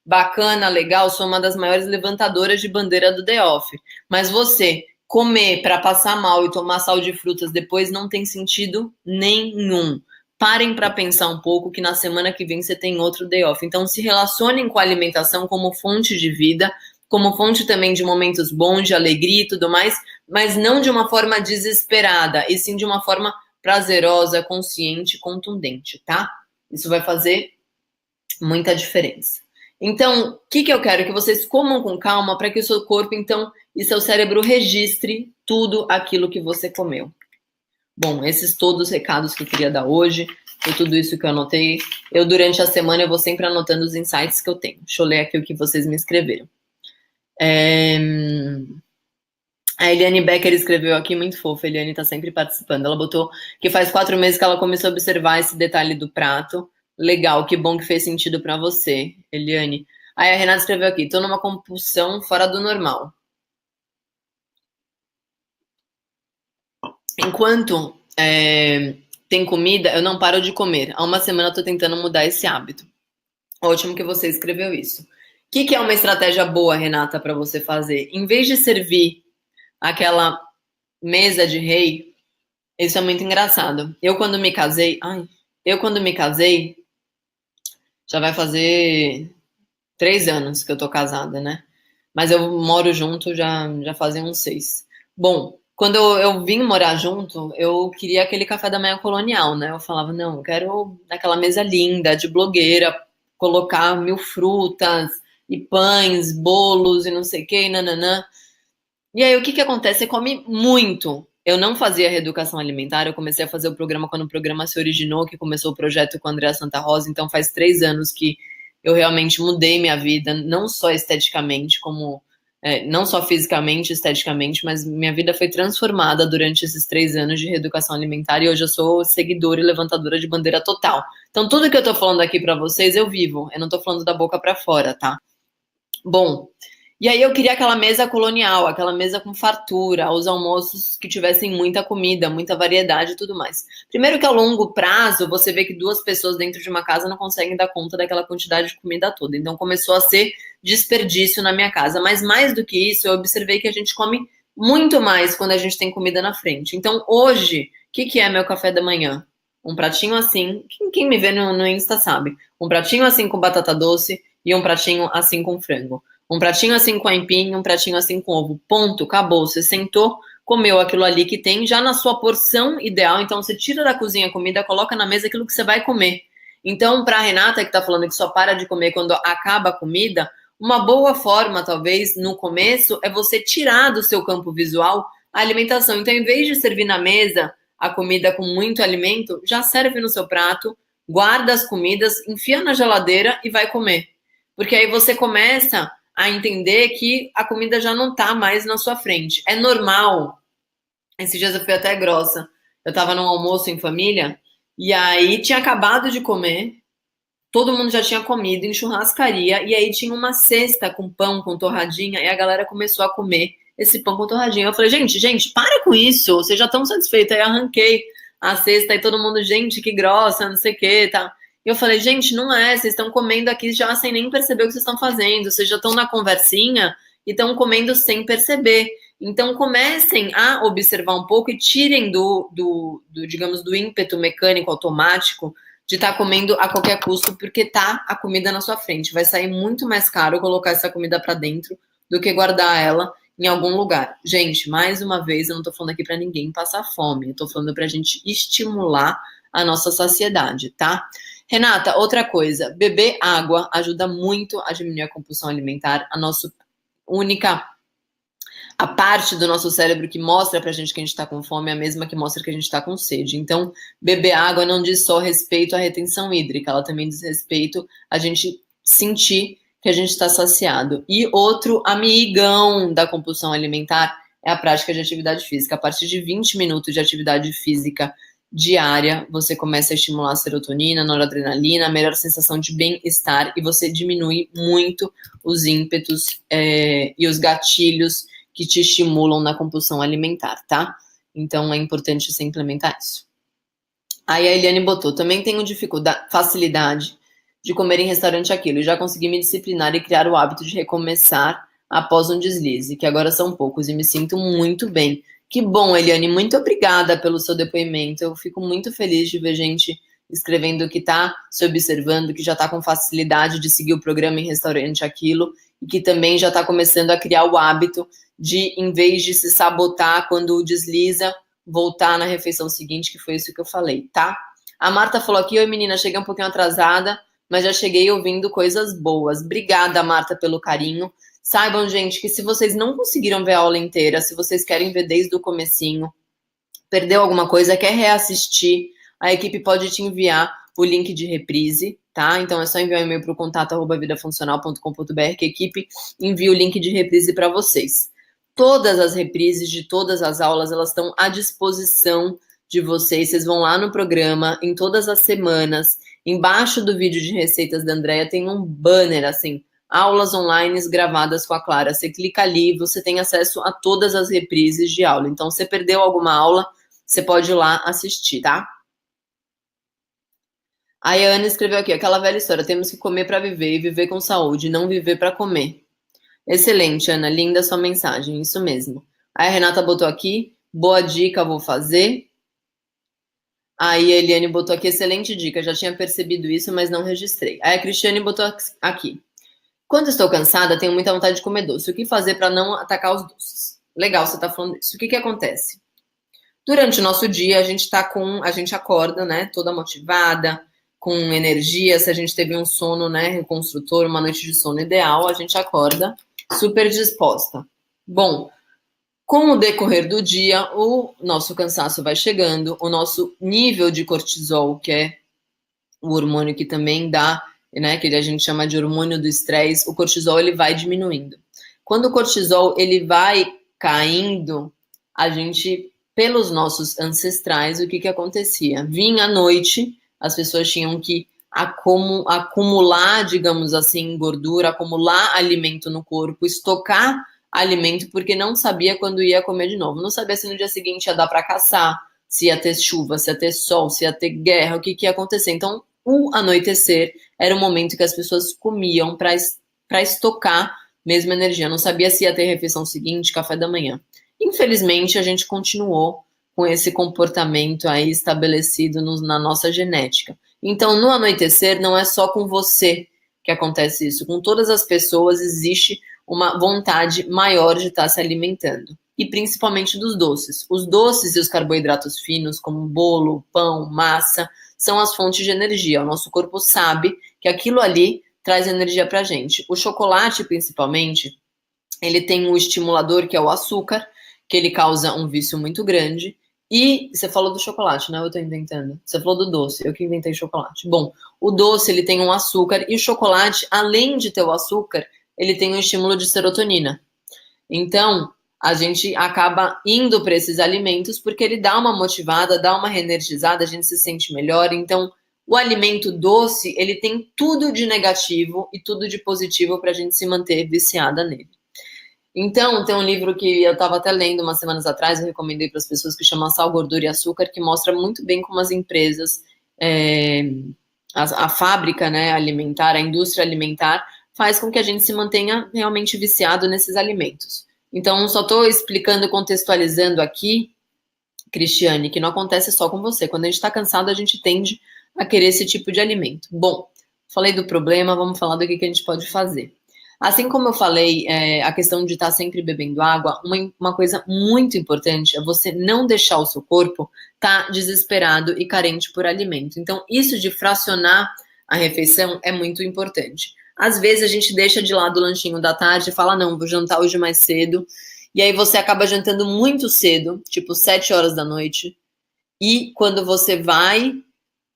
bacana, legal, sou uma das maiores levantadoras de bandeira do day off, mas você comer para passar mal e tomar sal de frutas depois não tem sentido nenhum. Parem para pensar um pouco que na semana que vem você tem outro day off. Então se relacionem com a alimentação como fonte de vida, como fonte também de momentos bons, de alegria e tudo mais, mas não de uma forma desesperada, e sim de uma forma prazerosa, consciente, contundente, tá? Isso vai fazer muita diferença. Então, o que eu quero? Que vocês comam com calma para que o seu corpo, então, e seu cérebro registre tudo aquilo que você comeu. Bom, esses todos os recados que eu queria dar hoje, foi tudo isso que eu anotei. Eu, durante a semana, eu vou sempre anotando os insights que eu tenho. Deixa eu ler aqui o que vocês me escreveram. A Eliane Becker escreveu aqui, muito fofa, a Eliane tá sempre participando. Ela botou que faz 4 meses que ela começou a observar esse detalhe do prato. Legal, que bom que fez sentido pra você, Eliane. Aí a Renata escreveu aqui: tô numa compulsão fora do normal. Enquanto tem comida, eu não paro de comer. Há uma semana eu tô tentando mudar esse hábito. Ótimo que você escreveu isso. O que é uma estratégia boa, Renata, para você fazer? Em vez de servir aquela mesa de rei, isso é muito engraçado. Eu quando me casei, já vai fazer 3 anos que eu tô casada, né? Mas eu moro junto já fazem uns 6. Bom, quando eu vim morar junto, eu queria aquele café da manhã colonial, né? Eu falava: não, eu quero aquela mesa linda, de blogueira, colocar 1000 frutas e pães, bolos e não sei o que, nananã. E aí, o que acontece? Você come muito. Eu não fazia reeducação alimentar, eu comecei a fazer o programa quando o programa se originou, que começou o projeto com a Andrea Santa Rosa, então faz 3 anos que eu realmente mudei minha vida, não só esteticamente, não só fisicamente, esteticamente, mas minha vida foi transformada durante esses 3 anos de reeducação alimentar, e hoje eu sou seguidora e levantadora de bandeira total. Então, tudo que eu tô falando aqui pra vocês, eu vivo, eu não tô falando da boca pra fora, tá? Bom, E aí eu queria aquela mesa colonial, aquela mesa com fartura, os almoços que tivessem muita comida, muita variedade e tudo mais. Primeiro que a longo prazo, você vê que 2 pessoas dentro de uma casa não conseguem dar conta daquela quantidade de comida toda. Então começou a ser desperdício na minha casa. Mas mais do que isso, eu observei que a gente come muito mais quando a gente tem comida na frente. Então hoje, o que é meu café da manhã? Um pratinho assim, quem me vê no Insta sabe. Um pratinho assim com batata doce e um pratinho assim com frango. Um pratinho assim com aipim, um pratinho assim com ovo. Ponto, acabou. Você sentou, comeu aquilo ali que tem, já na sua porção ideal. Então, você tira da cozinha a comida, coloca na mesa aquilo que você vai comer. Então, para a Renata, que tá falando que só para de comer quando acaba a comida, uma boa forma, talvez, no começo, é você tirar do seu campo visual a alimentação. Então, em vez de servir na mesa a comida com muito alimento, já serve no seu prato, guarda as comidas, enfia na geladeira e vai comer. Porque aí você começa a entender que a comida já não tá mais na sua frente. É normal. Esses dias eu fui até grossa. Eu tava num almoço em família e aí tinha acabado de comer, todo mundo já tinha comido em churrascaria e aí tinha uma cesta com pão, com torradinha e a galera começou a comer esse pão com torradinha. Eu falei, gente, para com isso, vocês já estão satisfeitos. Aí arranquei a cesta e todo mundo, gente, que grossa, não sei o que, tá? E eu falei, gente, não é, vocês estão comendo aqui já sem nem perceber o que vocês estão fazendo, vocês já estão na conversinha e estão comendo sem perceber. Então comecem a observar um pouco e tirem digamos, do ímpeto mecânico automático de estar comendo a qualquer custo, porque tá a comida na sua frente. Vai sair muito mais caro colocar essa comida para dentro do que guardar ela em algum lugar. Gente, mais uma vez, eu não tô falando aqui para ninguém passar fome, eu tô falando pra gente estimular a nossa saciedade, tá? Renata, outra coisa, beber água ajuda muito a diminuir a compulsão alimentar. A parte do nosso cérebro que mostra pra gente que a gente tá com fome é a mesma que mostra que a gente tá com sede. Então, beber água não diz só respeito à retenção hídrica, ela também diz respeito a gente sentir que a gente está saciado. E outro amigão da compulsão alimentar é a prática de atividade física. A partir de 20 minutos de atividade física diária, você começa a estimular a serotonina, noradrenalina, a melhor sensação de bem-estar e você diminui muito os ímpetos e os gatilhos que te estimulam na compulsão alimentar, tá? Então é importante você implementar isso. Aí a Eliane botou, também tenho facilidade de comer em restaurante aquilo, e já consegui me disciplinar e criar o hábito de recomeçar após um deslize, que agora são poucos, e me sinto muito bem. Que bom, Eliane, muito obrigada pelo seu depoimento, eu fico muito feliz de ver gente escrevendo que tá se observando, que já tá com facilidade de seguir o programa em restaurante aquilo, e que também já tá começando a criar o hábito de, em vez de se sabotar quando desliza, voltar na refeição seguinte, que foi isso que eu falei, tá? A Marta falou aqui, oi menina, cheguei um pouquinho atrasada, mas já cheguei ouvindo coisas boas. Obrigada, Marta, pelo carinho. Saibam, gente, que se vocês não conseguiram ver a aula inteira, se vocês querem ver desde o comecinho, perdeu alguma coisa, quer reassistir, a equipe pode te enviar o link de reprise, tá? Então é só enviar um e-mail para o contato@vidafuncional.com.br que a equipe envia o link de reprise para vocês. Todas as reprises de todas as aulas, elas estão à disposição de vocês. Vocês vão lá no programa, em todas as semanas. Embaixo do vídeo de receitas da Andrea tem um banner, assim, aulas online gravadas com a Clara. Você clica ali, você tem acesso a todas as reprises de aula. Então, se perdeu alguma aula, você pode ir lá assistir, tá? Aí a Ana escreveu aqui, aquela velha história, temos que comer para viver e viver com saúde, não viver para comer. Excelente, Ana, linda sua mensagem, isso mesmo. Aí a Renata botou aqui, boa dica, vou fazer. Aí a Eliane botou aqui, excelente dica, já tinha percebido isso, mas não registrei. Aí a Cristiane botou aqui. Quando estou cansada, tenho muita vontade de comer doce. O que fazer para não atacar os doces? Legal, você tá falando disso. O que acontece? Durante o nosso dia, a gente acorda, né, toda motivada, com energia. Se a gente teve um sono, né, reconstrutor, uma noite de sono ideal, a gente acorda super disposta. Bom, com o decorrer do dia, o nosso cansaço vai chegando, o nosso nível de cortisol, que é o hormônio que também dá, né, que a gente chama de hormônio do estresse, o cortisol ele vai diminuindo. Quando o cortisol ele vai caindo, a gente, pelos nossos ancestrais, o que acontecia? Vinha à noite, as pessoas tinham que acumular, digamos assim, gordura, acumular alimento no corpo, estocar alimento, porque não sabia quando ia comer de novo. Não sabia se no dia seguinte ia dar para caçar, se ia ter chuva, se ia ter sol, se ia ter guerra, o que ia acontecer. Então, o anoitecer era o momento que as pessoas comiam para estocar mesmo energia. Não sabia se ia ter refeição seguinte, café da manhã. Infelizmente, a gente continuou com esse comportamento aí estabelecido na nossa genética. Então, no anoitecer, não é só com você que acontece isso. Com todas as pessoas existe uma vontade maior de estar se alimentando. E principalmente dos doces. Os doces e os carboidratos finos, como bolo, pão, massa, são as fontes de energia. O nosso corpo sabe que aquilo ali traz energia pra gente. O chocolate, principalmente, ele tem um estimulador, que é o açúcar, que ele causa um vício muito grande. E você falou do chocolate, né? Eu tô inventando. Você falou do doce, eu que inventei chocolate. Bom, o doce, ele tem um açúcar, e o chocolate, além de ter o açúcar, ele tem um estímulo de serotonina. Então, a gente acaba indo para esses alimentos porque ele dá uma motivada, dá uma reenergizada, a gente se sente melhor. Então, o alimento doce, ele tem tudo de negativo e tudo de positivo para a gente se manter viciada nele. Então, tem um livro que eu estava até lendo umas semanas atrás, eu recomendei para as pessoas, que chama Sal, Gordura e Açúcar, que mostra muito bem como as empresas, a fábrica, né, alimentar, a indústria alimentar, faz com que a gente se mantenha realmente viciado nesses alimentos. Então, só estou explicando, contextualizando aqui, Cristiane, que não acontece só com você. Quando a gente está cansado, a gente tende a querer esse tipo de alimento. Bom, falei do problema, vamos falar do que a gente pode fazer. Assim como eu falei, a questão de estar sempre bebendo água, uma coisa muito importante é você não deixar o seu corpo estar desesperado e carente por alimento. Então, isso de fracionar a refeição é muito importante. Às vezes a gente deixa de lado o lanchinho da tarde e fala, não, vou jantar hoje mais cedo. E aí você acaba jantando muito cedo, tipo 7 horas da noite. E quando você vai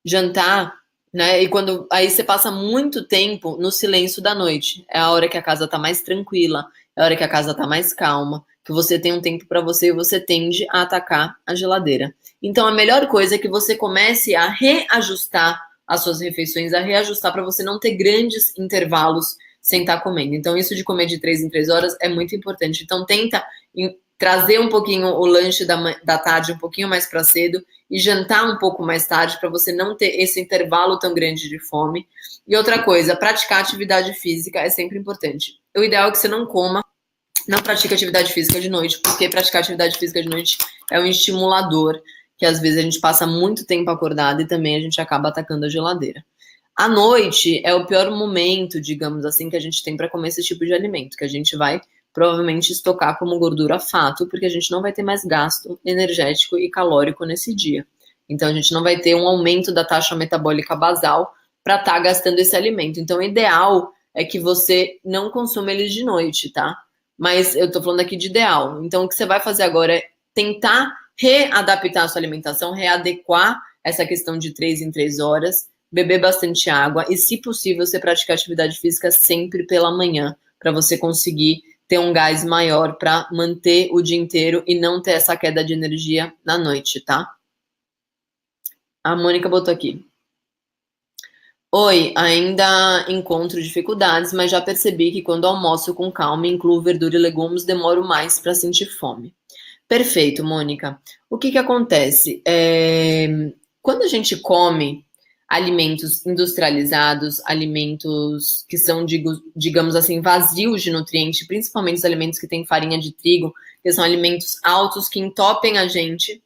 jantar, né? E aí você passa muito tempo no silêncio da noite. É a hora que a casa tá mais tranquila, é a hora que a casa tá mais calma, que você tem um tempo para você e você tende a atacar a geladeira. Então a melhor coisa é que você comece a reajustar as suas refeições, a reajustar para você não ter grandes intervalos sem estar comendo. Então isso de comer de 3 em 3 horas é muito importante. Então tenta trazer um pouquinho o lanche da tarde um pouquinho mais para cedo e jantar um pouco mais tarde para você não ter esse intervalo tão grande de fome. E outra coisa, praticar atividade física é sempre importante. O ideal é que você não pratique atividade física de noite, porque praticar atividade física de noite é um estimulador, que às vezes a gente passa muito tempo acordado e também a gente acaba atacando a geladeira. À noite é o pior momento, digamos assim, que a gente tem para comer esse tipo de alimento, que a gente vai provavelmente estocar como gordura fato, porque a gente não vai ter mais gasto energético e calórico nesse dia. Então a gente não vai ter um aumento da taxa metabólica basal para estar gastando esse alimento. Então o ideal é que você não consuma eles de noite, tá? Mas eu tô falando aqui de ideal. Então o que você vai fazer agora é tentar readaptar a sua alimentação, readequar essa questão de 3 em 3 horas, beber bastante água e, se possível, você praticar atividade física sempre pela manhã, para você conseguir ter um gás maior para manter o dia inteiro e não ter essa queda de energia na noite, tá? A Mônica botou aqui. Oi, ainda encontro dificuldades, mas já percebi que quando almoço com calma, incluo verdura e legumes, demoro mais para sentir fome. Perfeito, Mônica. O que acontece? Quando a gente come alimentos industrializados, alimentos que são, digamos assim, vazios de nutrientes, principalmente os alimentos que têm farinha de trigo, que são alimentos altos que entopem a gente,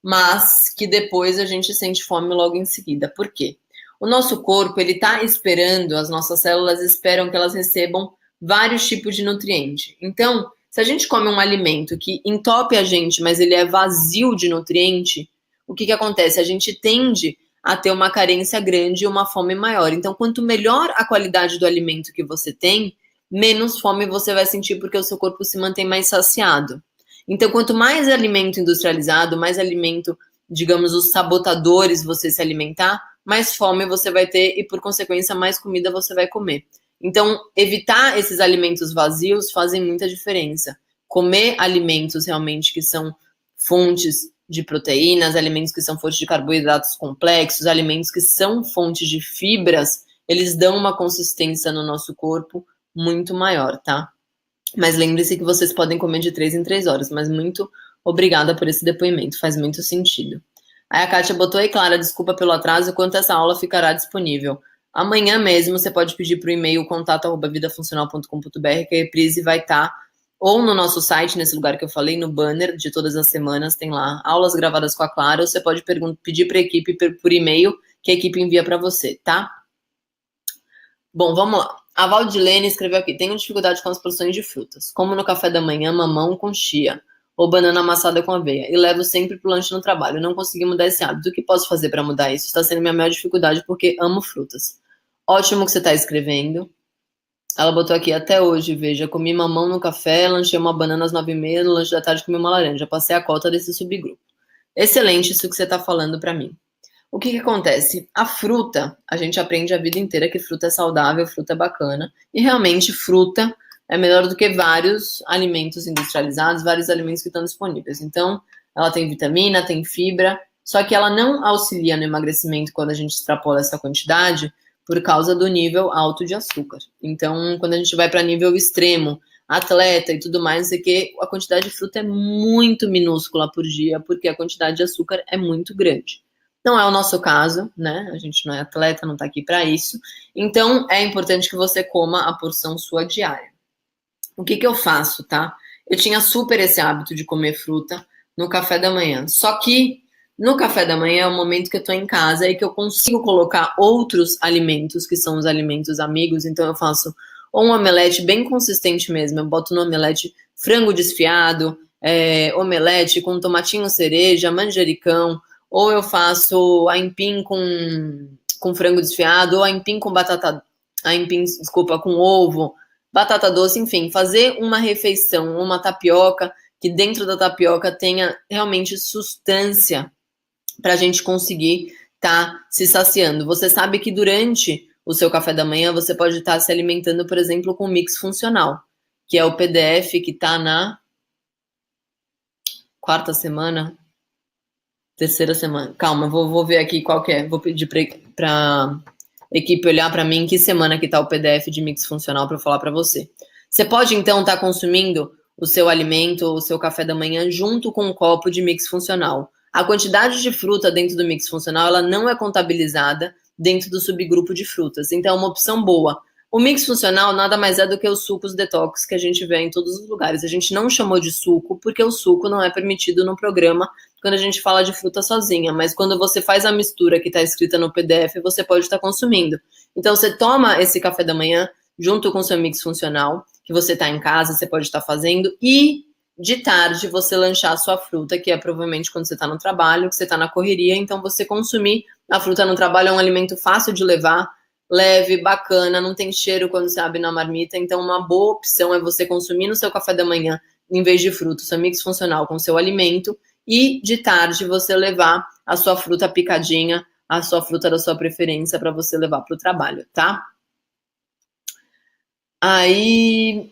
mas que depois a gente sente fome logo em seguida. Por quê? O nosso corpo, ele está esperando, as nossas células esperam que elas recebam vários tipos de nutriente. Então, se a gente come um alimento que entope a gente, mas ele é vazio de nutriente, o que acontece? A gente tende a ter uma carência grande e uma fome maior. Então, quanto melhor a qualidade do alimento que você tem, menos fome você vai sentir, porque o seu corpo se mantém mais saciado. Então, quanto mais alimento industrializado, mais alimento, digamos, os sabotadores você se alimentar, mais fome você vai ter e, por consequência, mais comida você vai comer. Então, evitar esses alimentos vazios fazem muita diferença. Comer alimentos realmente que são fontes de proteínas, alimentos que são fontes de carboidratos complexos, alimentos que são fontes de fibras, eles dão uma consistência no nosso corpo muito maior, tá? Mas lembre-se que vocês podem comer de 3 em 3 horas, mas muito obrigada por esse depoimento, faz muito sentido. Aí a Kátia botou aí, Clara, desculpa pelo atraso, quanto essa aula ficará disponível. Amanhã mesmo você pode pedir para o e-mail contato@vidafuncional.com.br, que a reprise vai estar ou no nosso site, nesse lugar que eu falei, no banner de todas as semanas, tem lá aulas gravadas com a Clara, ou você pode pedir para a equipe por e-mail, que a equipe envia para você, tá? Bom, vamos lá. A Valdilene escreveu aqui, tenho dificuldade com as porções de frutas, como no café da manhã, mamão com chia, ou banana amassada com aveia, e levo sempre pro lanche no trabalho. Não consegui mudar esse hábito. O que posso fazer para mudar isso? Está sendo minha maior dificuldade porque amo frutas. Ótimo que você está escrevendo. Ela botou aqui, até hoje, veja, comi mamão no café, lanchei uma banana às 9h30, no lanche da tarde comi uma laranja. Passei a cota desse subgrupo. Excelente isso que você está falando para mim. O que acontece? A fruta, a gente aprende a vida inteira que fruta é saudável, fruta é bacana, e realmente fruta é melhor do que vários alimentos industrializados, vários alimentos que estão disponíveis. Então, ela tem vitamina, tem fibra, só que ela não auxilia no emagrecimento quando a gente extrapola essa quantidade por causa do nível alto de açúcar. Então, quando a gente vai para nível extremo, atleta e tudo mais, é que a quantidade de fruta é muito minúscula por dia, porque a quantidade de açúcar é muito grande. Não é o nosso caso, né? A gente não é atleta, não tá aqui para isso. Então, é importante que você coma a porção sua diária. O que eu faço, tá? Eu tinha super esse hábito de comer fruta no café da manhã. Só que no café da manhã é o momento que eu tô em casa e que eu consigo colocar outros alimentos, que são os alimentos amigos. Então, eu faço ou um omelete bem consistente mesmo. Eu boto no omelete frango desfiado, omelete com tomatinho cereja, manjericão, ou eu faço aipim com frango desfiado, ou aipim com com ovo, batata doce, enfim, fazer uma refeição, uma tapioca, que dentro da tapioca tenha realmente substância para a gente conseguir estar se saciando. Você sabe que durante o seu café da manhã você pode estar se alimentando, por exemplo, com mix funcional, que é o PDF que está na quarta semana, terceira semana. Calma, vou ver aqui qual que é. Vou pedir para equipe olhar para mim em que semana que tá o PDF de mix funcional para eu falar para você. Você pode então estar consumindo o seu alimento, o seu café da manhã junto com um copo de mix funcional. A quantidade de fruta dentro do mix funcional, ela não é contabilizada dentro do subgrupo de frutas. Então é uma opção boa. O mix funcional nada mais é do que os sucos detox que a gente vê em todos os lugares. A gente não chamou de suco porque o suco não é permitido no programa quando a gente fala de fruta sozinha, mas quando você faz a mistura que está escrita no PDF, você pode estar consumindo. Então você toma esse café da manhã junto com o seu mix funcional, que você está em casa, você pode estar fazendo, e de tarde você lanchar a sua fruta, que é provavelmente quando você está no trabalho, que você está na correria, então você consumir a fruta no trabalho é um alimento fácil de levar, leve, bacana, não tem cheiro quando você abre na marmita, então uma boa opção é você consumir no seu café da manhã, em vez de fruta, o seu mix funcional com o seu alimento, e de tarde você levar a sua fruta picadinha, a sua fruta da sua preferência para você levar para o trabalho, tá? Aí,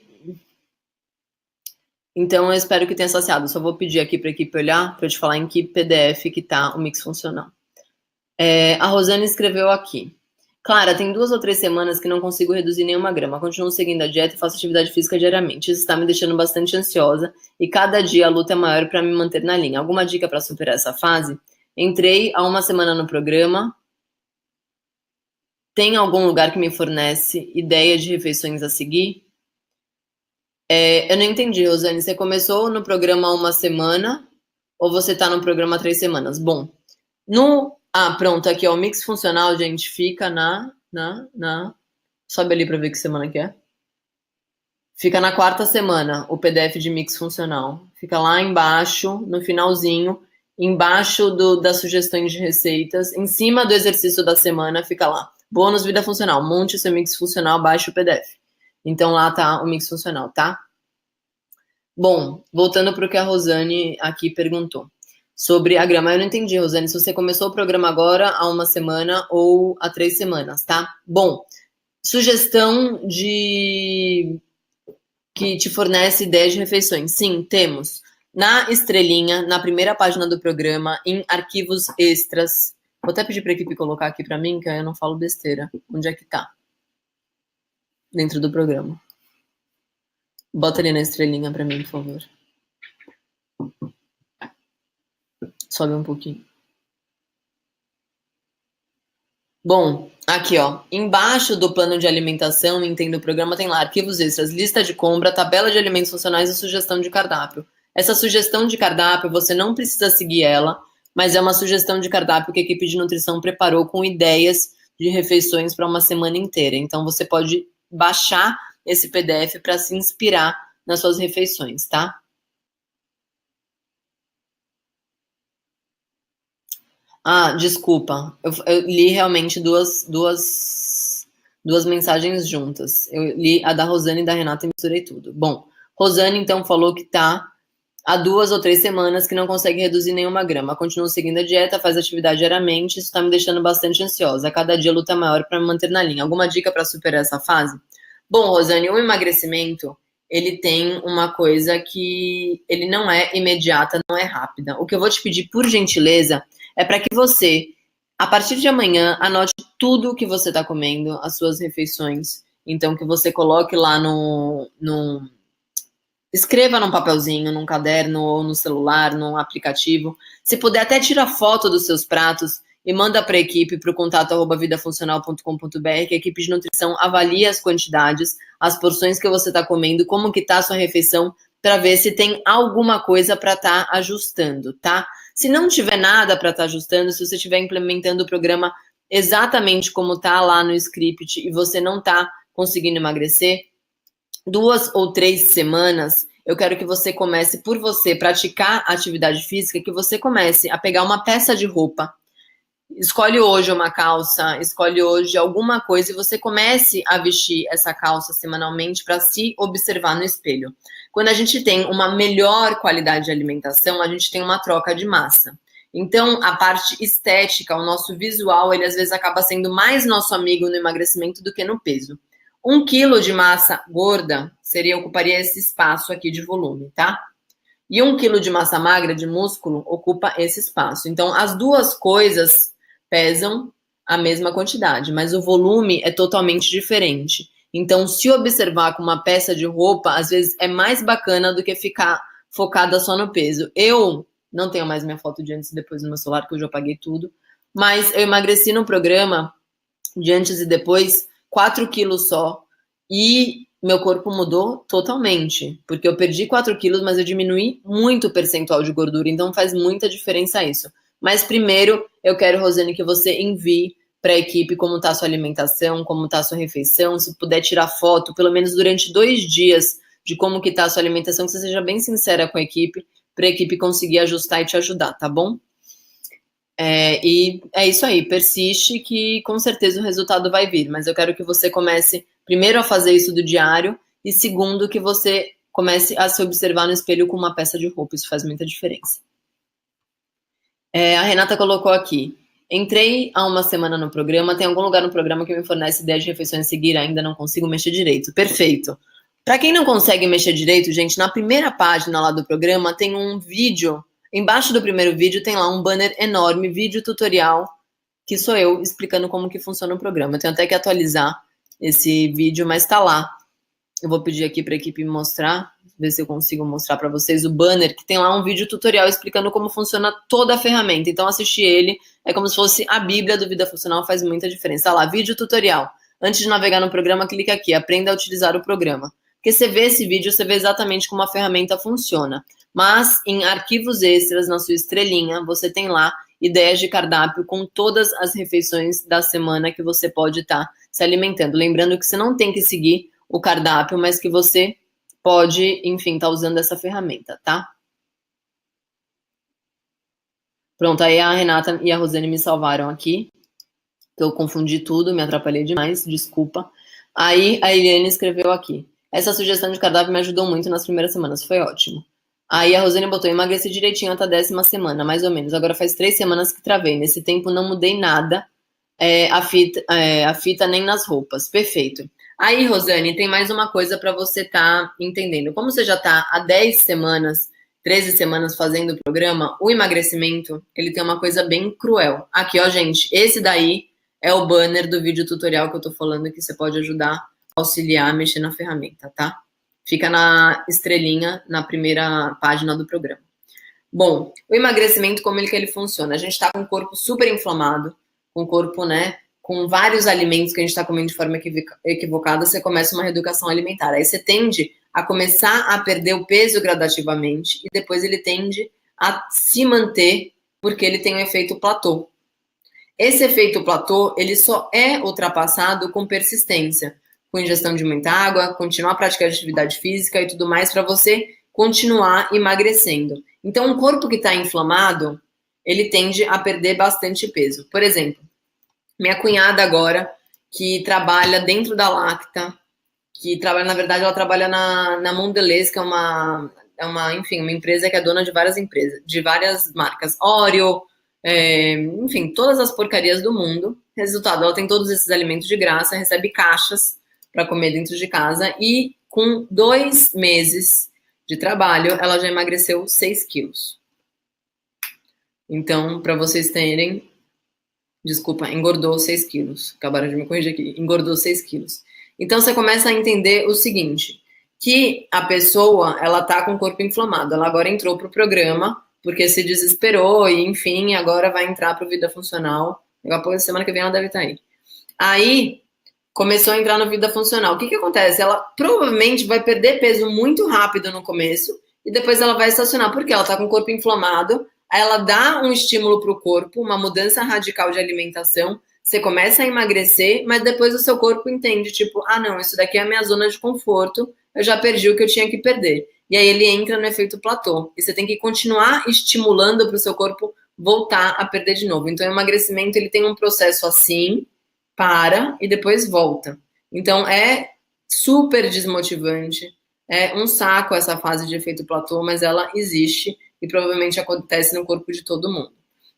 então eu espero que tenha saciado. Só vou pedir aqui para a equipe olhar para eu te falar em que PDF que tá o mix funcional. A Rosane escreveu aqui. Clara, tem 2 ou 3 semanas que não consigo reduzir nenhuma grama. Continuo seguindo a dieta e faço atividade física diariamente. Isso está me deixando bastante ansiosa e cada dia a luta é maior para me manter na linha. Alguma dica para superar essa fase? Entrei há 1 semana no programa. Tem algum lugar que me fornece ideia de refeições a seguir? Eu não entendi, Rosane. Você começou no programa há 1 semana ou você está no programa há 3 semanas? Bom, pronto, aqui ó, o mix funcional, gente, fica sobe ali para ver que semana que é. Fica na 4ª semana, o PDF de mix funcional. Fica lá embaixo, no finalzinho, embaixo das sugestões de receitas, em cima do exercício da semana, fica lá. Bônus vida funcional, monte o seu mix funcional, baixe o PDF. Então lá tá o mix funcional, tá? Bom, voltando para o que a Rosane aqui perguntou. Sobre a grama, eu não entendi, Rosane, se você começou o programa agora há 1 semana ou há 3 semanas, tá? Bom, sugestão que te fornece ideias de refeições. Sim, temos. na estrelinha, na primeira página do programa, em arquivos extras. Vou até pedir para a equipe colocar aqui para mim, que aí eu não falo besteira. Onde é que tá? Dentro do programa. Bota ali na estrelinha para mim, por favor. Sobe um pouquinho. Bom, aqui ó, embaixo do plano de alimentação, entendo o programa, tem lá arquivos extras, lista de compra, tabela de alimentos funcionais e sugestão de cardápio. Essa sugestão de cardápio, você não precisa seguir ela, mas é uma sugestão de cardápio que a equipe de nutrição preparou com ideias de refeições para uma semana inteira. Então você pode baixar esse PDF para se inspirar nas suas refeições, tá? Ah, desculpa. Eu li realmente duas mensagens juntas. Eu li a da Rosane e da Renata e misturei tudo. Bom, Rosane então falou que tá há 2 ou 3 semanas que não consegue reduzir nenhuma grama. Continua seguindo a dieta, faz atividade diariamente. Isso tá me deixando bastante ansiosa. A cada dia a luta é maior para me manter na linha. Alguma dica para superar essa fase? Bom, Rosane, o emagrecimento, ele tem uma coisa que ele não é imediata, não é rápida. O que eu vou te pedir, por gentileza, é para que você, a partir de amanhã, anote tudo o que você está comendo, as suas refeições. Então, que você coloque lá escreva num papelzinho, num caderno ou no celular, num aplicativo. Se puder, até tira foto dos seus pratos e manda para a equipe, para o contato@vidafuncional.com.br, que a equipe de nutrição avalia as quantidades, as porções que você está comendo, como que está a sua refeição, para ver se tem alguma coisa para estar ajustando, tá? Se não tiver nada para estar ajustando, se você estiver implementando o programa exatamente como está lá no script e você não está conseguindo emagrecer, 2 ou 3 semanas, eu quero que você comece, por você praticar atividade física, que você comece a pegar uma peça de roupa. Escolhe hoje uma calça, escolhe hoje alguma coisa e você comece a vestir essa calça semanalmente para se observar no espelho. Quando a gente tem uma melhor qualidade de alimentação, a gente tem uma troca de massa. Então, a parte estética, o nosso visual, ele às vezes acaba sendo mais nosso amigo no emagrecimento do que no peso. 1 quilo de massa gorda ocuparia esse espaço aqui de volume, tá? E 1 quilo de massa magra, de músculo, ocupa esse espaço. Então, as duas coisas pesam a mesma quantidade, mas o volume é totalmente diferente. Então, se observar com uma peça de roupa, às vezes é mais bacana do que ficar focada só no peso. Eu não tenho mais minha foto de antes e depois no meu celular, porque eu já apaguei tudo, mas eu emagreci no programa de antes e depois 4 quilos só, e meu corpo mudou totalmente, porque eu perdi 4 quilos, mas eu diminuí muito o percentual de gordura, então faz muita diferença isso. Mas primeiro, eu quero, Rosane, que você envie para a equipe como está a sua alimentação, como está a sua refeição, se puder tirar foto, pelo menos durante 2 dias, de como que está a sua alimentação, que você seja bem sincera com a equipe, para a equipe conseguir ajustar e te ajudar, tá bom? E é isso aí, persiste que com certeza o resultado vai vir, mas eu quero que você comece primeiro a fazer isso do diário e segundo que você comece a se observar no espelho com uma peça de roupa, isso faz muita diferença. A Renata colocou aqui, entrei há uma semana no programa, tem algum lugar no programa que me fornece ideia de refeições a seguir, ainda não consigo mexer direito. Perfeito. Para quem não consegue mexer direito, gente, na primeira página lá do programa tem um vídeo. Embaixo do primeiro vídeo tem lá um banner enorme, vídeo tutorial, que sou eu explicando como que funciona o programa. Eu tenho até que atualizar esse vídeo, mas tá lá. Eu vou pedir aqui para a equipe mostrar, ver se eu consigo mostrar para vocês o banner, que tem lá um vídeo tutorial explicando como funciona toda a ferramenta. Então assistir ele é como se fosse a Bíblia do Vida Funcional, faz muita diferença. Tá lá, vídeo tutorial. Antes de navegar no programa, clica aqui, aprenda a utilizar o programa. Porque você vê esse vídeo, você vê exatamente como a ferramenta funciona. Mas em arquivos extras, na sua estrelinha, você tem lá ideias de cardápio com todas as refeições da semana que você pode estar se alimentando. Lembrando que você não tem que seguir o cardápio, mas que você pode, enfim, estar usando essa ferramenta, tá? Pronto, aí a Renata e a Rosane me salvaram aqui. Eu confundi tudo, me atrapalhei demais, desculpa. Aí a Eliane escreveu aqui. Essa sugestão de cardápio me ajudou muito nas primeiras semanas, foi ótimo. Aí a Rosane botou, emagreci direitinho até a 10ª semana, mais ou menos. Agora faz 3 semanas que travei. Nesse tempo não mudei nada, a fita nem nas roupas. Perfeito. Aí, Rosane, tem mais uma coisa para você estar entendendo. Como você já está há 10 semanas 13 semanas fazendo o programa, o emagrecimento, ele tem uma coisa bem cruel. Aqui, ó, gente, esse daí é o banner do vídeo tutorial que eu tô falando, que você pode ajudar, auxiliar a mexer na ferramenta, tá? Fica na estrelinha, na primeira página do programa. Bom, o emagrecimento, como que ele funciona? A gente tá com o corpo super inflamado, com o corpo, né, com vários alimentos que a gente tá comendo de forma equivocada, você começa uma reeducação alimentar. Aí você tende a começar a perder o peso gradativamente e depois ele tende a se manter porque ele tem um efeito platô. Esse efeito platô, ele só é ultrapassado com persistência, com ingestão de muita água, continuar praticando atividade física e tudo mais para você continuar emagrecendo. Então, um corpo que está inflamado, ele tende a perder bastante peso. Por exemplo, minha cunhada agora, que trabalha dentro da Lacta, que trabalha, na verdade, ela trabalha na Mondelez, que é uma empresa que é dona de várias empresas, de várias marcas. Oreo, enfim, todas as porcarias do mundo. Resultado, ela tem todos esses alimentos de graça, recebe caixas para comer dentro de casa e com 2 meses de trabalho, ela já emagreceu 6 quilos. Então, para vocês terem... Desculpa, engordou 6 quilos. Acabaram de me corrigir aqui. Engordou 6 quilos. Então, você começa a entender o seguinte, que a pessoa, ela tá com o corpo inflamado. Ela agora entrou pro programa, porque se desesperou e, enfim, agora vai entrar pro Vida Funcional. Daqui a pouco, semana que vem, ela deve estar aí. Aí, começou a entrar no Vida Funcional. O que acontece? Ela provavelmente vai perder peso muito rápido no começo e depois ela vai estacionar, porque ela tá com o corpo inflamado. Aí ela dá um estímulo pro corpo, uma mudança radical de alimentação, você começa a emagrecer, mas depois o seu corpo entende, tipo, ah, não, isso daqui é a minha zona de conforto, eu já perdi o que eu tinha que perder. E aí ele entra no efeito platô. E você tem que continuar estimulando para o seu corpo voltar a perder de novo. Então, o emagrecimento, ele tem um processo assim, para e depois volta. Então, é super desmotivante, é um saco essa fase de efeito platô, mas ela existe e provavelmente acontece no corpo de todo mundo.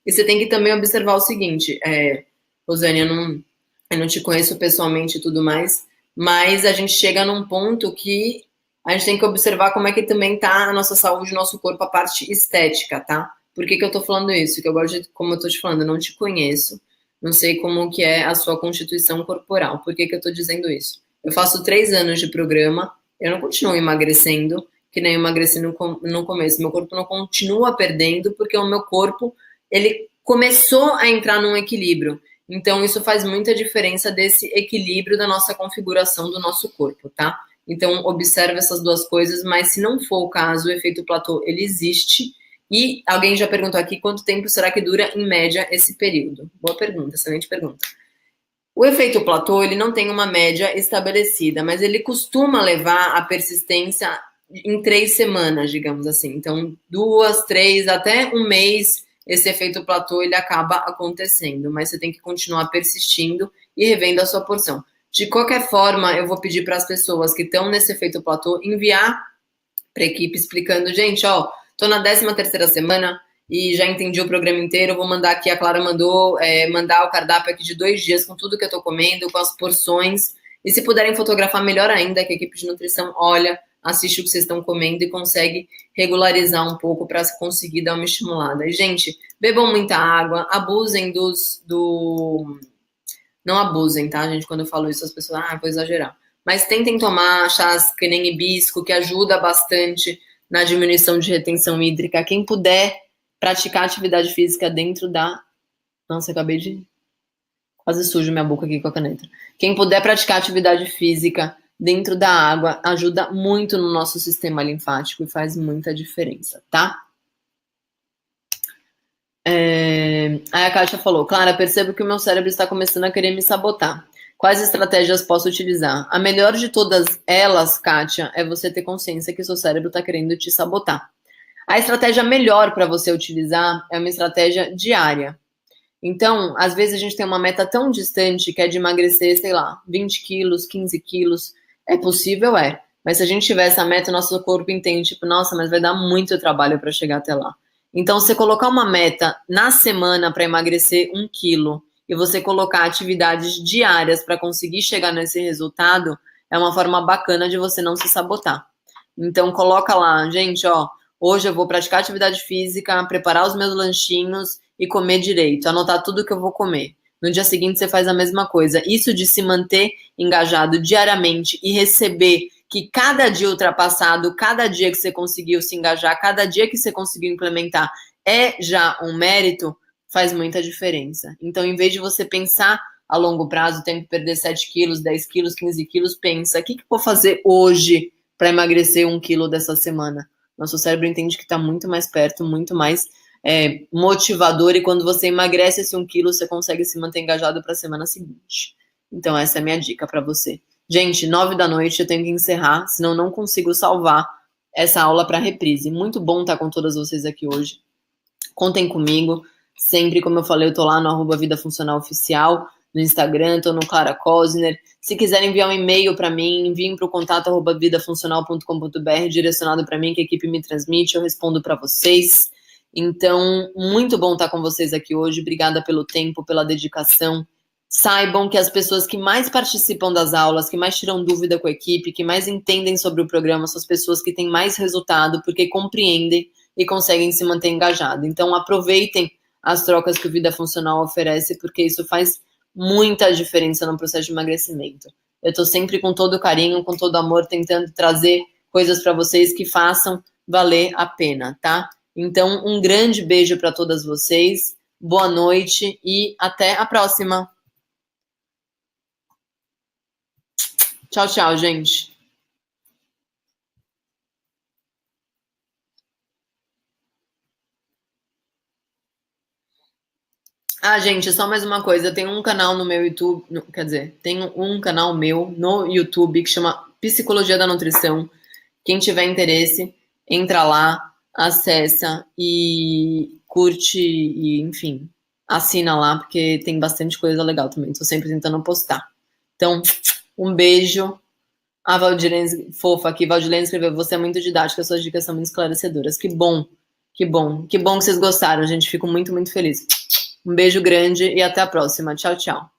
E você tem que também observar o seguinte, Rosane, eu não te conheço pessoalmente e tudo mais, mas a gente chega num ponto que a gente tem que observar como é que também tá a nossa saúde, o nosso corpo, a parte estética, tá? Por que eu tô falando isso? Que eu gosto de, como eu tô te falando, eu não te conheço, não sei como que é a sua constituição corporal. Por que eu tô dizendo isso? Eu faço 3 anos de programa, eu não continuo emagrecendo, que nem eu emagreci no começo. Meu corpo não continua perdendo, porque o meu corpo, ele começou a entrar num equilíbrio. Então, isso faz muita diferença desse equilíbrio da nossa configuração do nosso corpo, tá? Então, observe essas duas coisas, mas se não for o caso, o efeito platô, ele existe. E alguém já perguntou aqui, quanto tempo será que dura, em média, esse período? Boa pergunta, excelente pergunta. O efeito platô, ele não tem uma média estabelecida, mas ele costuma levar a persistência em 3 semanas, digamos assim. Então, 2, 3, até 1 mês, esse efeito platô, ele acaba acontecendo, mas você tem que continuar persistindo e revendo a sua porção. De qualquer forma, eu vou pedir para as pessoas que estão nesse efeito platô enviar para a equipe explicando, gente, ó, tô na 13ª semana e já entendi o programa inteiro, vou mandar aqui, a Clara mandou mandar o cardápio aqui de 2 dias com tudo que eu tô comendo, com as porções, e se puderem fotografar melhor ainda, que a equipe de nutrição olha, assiste o que vocês estão comendo e consegue regularizar um pouco para conseguir dar uma estimulada. E, gente, bebam muita água, abusem Não abusem, tá, gente? Quando eu falo isso, as pessoas, vou exagerar. Mas tentem tomar chás que nem hibisco, que ajuda bastante na diminuição de retenção hídrica. Quem puder praticar atividade física dentro da... Nossa, acabei de... Quase sujo minha boca aqui com a caneta. Quem puder praticar atividade física dentro da água ajuda muito no nosso sistema linfático e faz muita diferença, tá? Aí a Kátia falou, Clara, percebo que o meu cérebro está começando a querer me sabotar. Quais estratégias posso utilizar? A melhor de todas elas, Kátia, é você ter consciência que seu cérebro está querendo te sabotar. A estratégia melhor para você utilizar é uma estratégia diária. Então, às vezes a gente tem uma meta tão distante que é de emagrecer, sei lá, 20 quilos, 15 quilos. É possível? É. Mas se a gente tiver essa meta, o nosso corpo entende, tipo, nossa, mas vai dar muito trabalho para chegar até lá. Então, você colocar uma meta na semana para emagrecer 1 quilo e você colocar atividades diárias para conseguir chegar nesse resultado, é uma forma bacana de você não se sabotar. Então, coloca lá, gente, ó, Hoje eu vou praticar atividade física, preparar os meus lanchinhos e comer direito, anotar tudo que eu vou comer. No dia seguinte você faz a mesma coisa. Isso de se manter engajado diariamente e receber que cada dia ultrapassado, cada dia que você conseguiu se engajar, cada dia que você conseguiu implementar é já um mérito, faz muita diferença. Então, em vez de você pensar a longo prazo, tenho que perder 7 quilos, 10 quilos, 15 quilos, pensa, o que eu vou fazer hoje para emagrecer 1 quilo dessa semana? Nosso cérebro entende que está muito mais perto, muito mais motivador, e quando você emagrece esse 1 quilo, você consegue se manter engajado para a semana seguinte. Então, essa é a minha dica para você. Gente, 9 da noite eu tenho que encerrar, senão não consigo salvar essa aula para reprise. Muito bom estar com todas vocês aqui hoje. Contem comigo. Sempre, como eu falei, eu tô lá no @Vida Funcional Oficial, no Instagram, tô no Clara Cosner. Se quiserem enviar um e-mail para mim, enviem para o contato @vidafuncional.com.br, direcionado para mim, que a equipe me transmite, eu respondo para vocês. Então, muito bom estar com vocês aqui hoje. Obrigada pelo tempo, pela dedicação. Saibam que as pessoas que mais participam das aulas, que mais tiram dúvida com a equipe, que mais entendem sobre o programa, são as pessoas que têm mais resultado, porque compreendem e conseguem se manter engajado. Então, aproveitem as trocas que o Vida Funcional oferece, porque isso faz muita diferença no processo de emagrecimento. Eu estou sempre com todo carinho, com todo amor, tentando trazer coisas para vocês que façam valer a pena, tá? Então, um grande beijo para todas vocês, boa noite e até a próxima. Tchau, tchau, gente. Ah, gente, só mais uma coisa. Tem um canal no meu YouTube, quer dizer, tem um canal meu no YouTube que chama Psicologia da Nutrição. Quem tiver interesse, entra lá, acessa e curte e, enfim, assina lá, porque tem bastante coisa legal também. Tô sempre tentando postar. Então, um beijo. A Valdilene, fofa aqui, Valdilene escreveu: você é muito didática, suas dicas são muito esclarecedoras. Que bom, que bom, que bom que vocês gostaram, gente. Fico muito, muito feliz. Um beijo grande e até a próxima. Tchau, tchau.